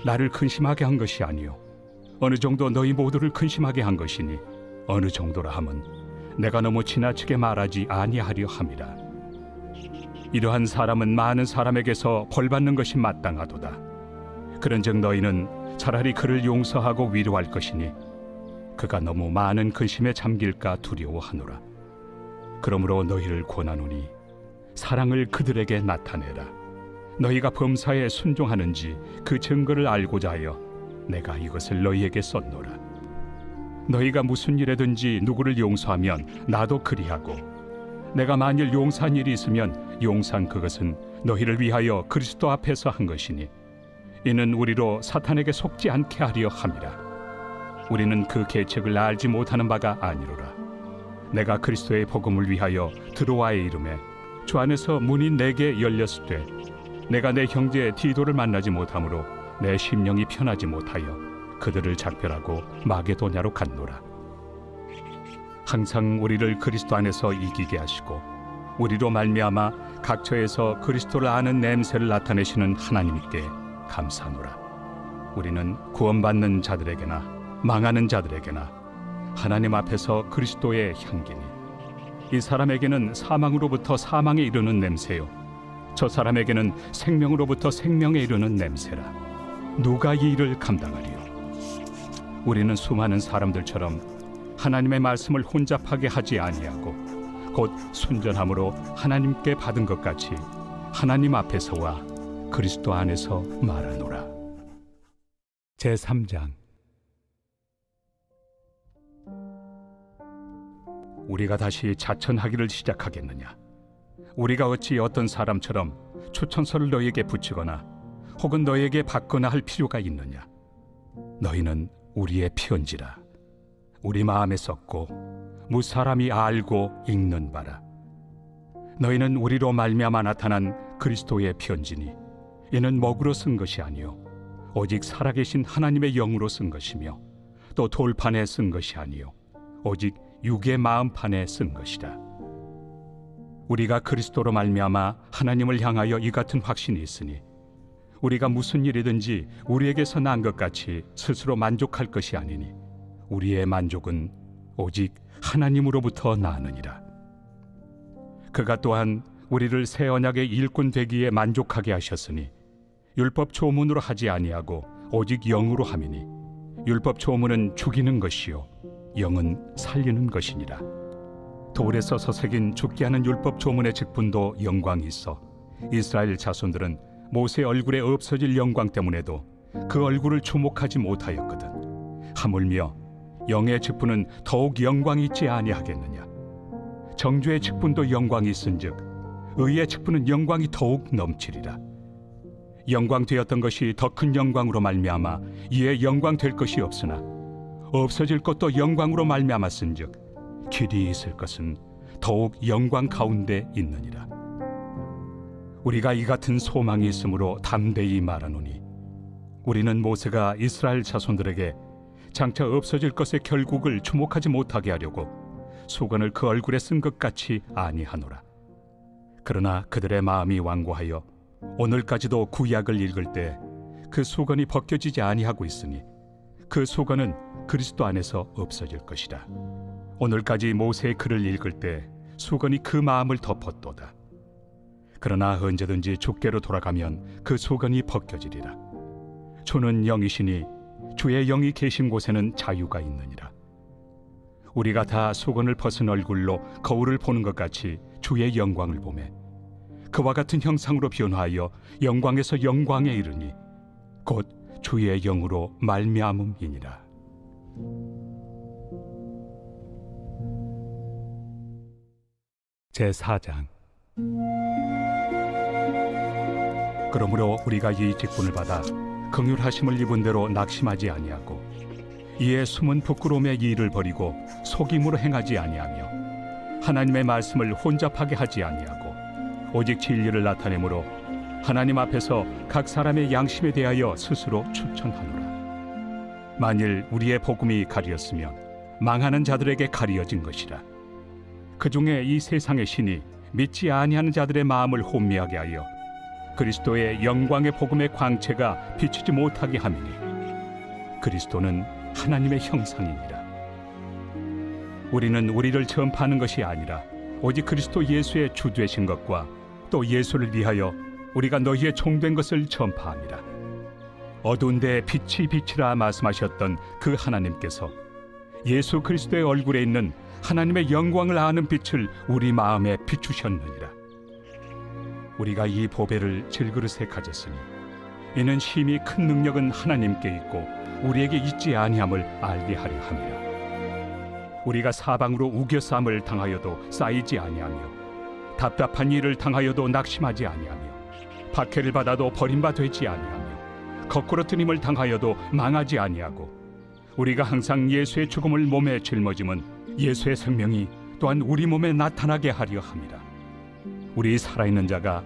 S1: 나를 근심하게 한 것이 아니요 어느 정도 너희 모두를 근심하게 한 것이니 어느 정도라 함은 내가 너무 지나치게 말하지 아니하려 함이라. 이러한 사람은 많은 사람에게서 벌받는 것이 마땅하도다. 그런즉 너희는 차라리 그를 용서하고 위로할 것이니 그가 너무 많은 근심에 잠길까 두려워하노라. 그러므로 너희를 권하노니 사랑을 그들에게 나타내라. 너희가 범사에 순종하는지 그 증거를 알고자 하여 내가 이것을 너희에게 썼노라. 너희가 무슨 일에든지 누구를 용서하면 나도 그리하고 내가 만일 용서한 일이 있으면 용서한 그것은 너희를 위하여 그리스도 앞에서 한 것이니 이는 우리로 사탄에게 속지 않게 하려 함이라. 우리는 그 계책을 알지 못하는 바가 아니로라. 내가 그리스도의 복음을 위하여 드로아에 이름에 주 안에서 문이 내게 열렸으되 내가 내 형제 디도를 만나지 못하므로 내 심령이 편하지 못하여 그들을 작별하고 마게도냐로 갔노라. 항상 우리를 그리스도 안에서 이기게 하시고 우리로 말미암아 각처에서 그리스도를 아는 냄새를 나타내시는 하나님께 감사하노라. 우리는 구원받는 자들에게나 망하는 자들에게나 하나님 앞에서 그리스도의 향기니 이 사람에게는 사망으로부터 사망에 이르는 냄새요 저 사람에게는 생명으로부터 생명에 이르는 냄새라. 누가 이 일을 감당하리요? 우리는 수많은 사람들처럼 하나님의 말씀을 혼잡하게 하지 아니하고 곧 순전함으로 하나님께 받은 것 같이 하나님 앞에서와 그리스도 안에서 말하노라. 제3장. 우리가 다시 자천하기를 시작하겠느냐? 우리가 어찌 어떤 사람처럼 추천서를 너희에게 붙이거나 혹은 너희에게 받거나 할 필요가 있느냐? 너희는 우리의 편지라. 우리 마음에 썼고 무사람이 알고 읽는 바라. 너희는 우리로 말미암아 나타난 그리스도의 편지니 이는 먹으로 쓴 것이 아니요 오직 살아계신 하나님의 영으로 쓴 것이며 또 돌판에 쓴 것이 아니요 오직 육의 마음판에 쓴 것이라. 우리가 그리스도로 말미암아 하나님을 향하여 이 같은 확신이 있으니 우리가 무슨 일이든지 우리에게서 난 것 같이 스스로 만족할 것이 아니니 우리의 만족은 오직 하나님으로부터 나느니라. 그가 또한 우리를 새 언약의 일꾼 되기에 만족하게 하셨으니 율법 조문으로 하지 아니하고 오직 영으로 함이니 율법 조문은 죽이는 것이요 영은 살리는 것이니라. 돌에 써서 새긴 죽게 하는 율법 조문의 직분도 영광이 있어 이스라엘 자손들은 모세 얼굴에 없어질 영광 때문에도 그 얼굴을 주목하지 못하였거든. 하물며 영의 직분은 더욱 영광이 있지 아니하겠느냐? 정죄의 직분도 영광이 있은즉 의의 직분은 영광이 더욱 넘치리라. 영광 되었던 것이 더 큰 영광으로 말미암아 이에 영광 될 것이 없으나 없어질 것도 영광으로 말미암았은즉 길이 있을 것은 더욱 영광 가운데 있느니라. 우리가 이 같은 소망이 있으므로 담대히 말하노니 우리는 모세가 이스라엘 자손들에게 장차 없어질 것의 결국을 주목하지 못하게 하려고 수건을 그 얼굴에 쓴 것 같이 아니하노라. 그러나 그들의 마음이 완고하여 오늘까지도 구약을 읽을 때 그 수건이 벗겨지지 아니하고 있으니 그 수건은 그리스도 안에서 없어질 것이라. 오늘까지 모세의 글을 읽을 때 수건이 그 마음을 덮었도다. 그러나 언제든지 주께로 돌아가면 그 수건이 벗겨지리라. 주는 영이시니 주의 영이 계신 곳에는 자유가 있느니라. 우리가 다 수건을 벗은 얼굴로 거울을 보는 것 같이 주의 영광을 보매 그와 같은 형상으로 변화하여 영광에서 영광에 이르니 곧 주의 영으로 말미암음이니라. 제4장. 그러므로 우리가 이 직분을 받아 긍휼하심을 입은 대로 낙심하지 아니하고 이에 숨은 부끄러움의 일을 버리고 속임으로 행하지 아니하며 하나님의 말씀을 혼잡하게 하지 아니하고 오직 진리를 나타내므로 하나님 앞에서 각 사람의 양심에 대하여 스스로 추천하노라. 만일 우리의 복음이 가리었으면 망하는 자들에게 가리어진 것이라. 그 중에 이 세상의 신이 믿지 아니하는 자들의 마음을 혼미하게 하여 그리스도의 영광의 복음의 광채가 비추지 못하게 함이니 그리스도는 하나님의 형상이니라. 우리는 우리를 전파하는 것이 아니라 오직 그리스도 예수의 주 되신 것과 또 예수를 위하여 우리가 너희의 종된 것을 전파함이라. 어두운 데 빛이 빛이라 말씀하셨던 그 하나님께서 예수 그리스도의 얼굴에 있는 하나님의 영광을 아는 빛을 우리 마음에 비추셨느니라. 우리가 이 보배를 질그릇에 가졌으니 이는 심히 큰 능력은 하나님께 있고 우리에게 있지 아니함을 알게 하려 함이라. 우리가 사방으로 우겨쌈을 당하여도 쌓이지 아니하며 답답한 일을 당하여도 낙심하지 아니하며 박해를 받아도 버림바 되지 아니하며 거꾸로 뜨임을 당하여도 망하지 아니하고 우리가 항상 예수의 죽음을 몸에 짊어짐은 예수의 생명이 또한 우리 몸에 나타나게 하려 함이라. 우리 살아있는 자가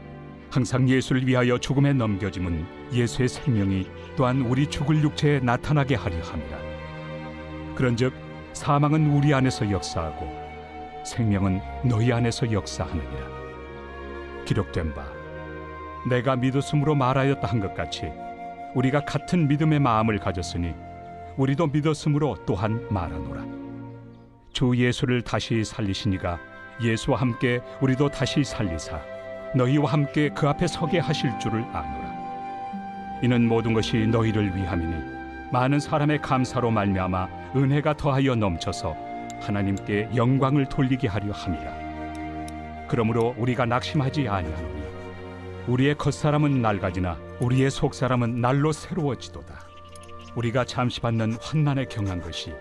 S1: 항상 예수를 위하여 죽음에 넘겨짐은 예수의 생명이 또한 우리 죽을 육체에 나타나게 하려 함이라. 그런즉 사망은 우리 안에서 역사하고 생명은 너희 안에서 역사하느니라. 기록된 바 내가 믿었으므로 말하였다 한 것 같이 우리가 같은 믿음의 마음을 가졌으니 우리도 믿었으므로 또한 말하노라. 주 예수를 다시 살리시니가 예수와 함께 우리도 다시 살리사 너희와 함께 그 앞에 서게 하실 줄을 아노라. 이는 모든 것이 너희를 위함이니 많은 사람의 감사로 말미암아 은혜가 더하여 넘쳐서 하나님께 영광을 돌리게 하려 함이라. 그러므로 우리가 낙심하지 아니하노니 우리의 겉사람은 낡아지나 우리의 속사람은 날로 새로워지도다. 우리가 잠시 받는 환난에 경한 것이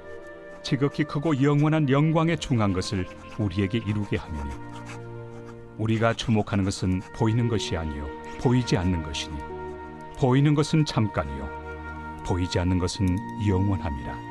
S1: 지극히 크고 영원한 영광에 중한 것을 우리에게 이루게 하느니 우리가 주목하는 것은 보이는 것이 아니요 보이지 않는 것이니 보이는 것은 잠깐이요 보이지 않는 것은 영원함이라.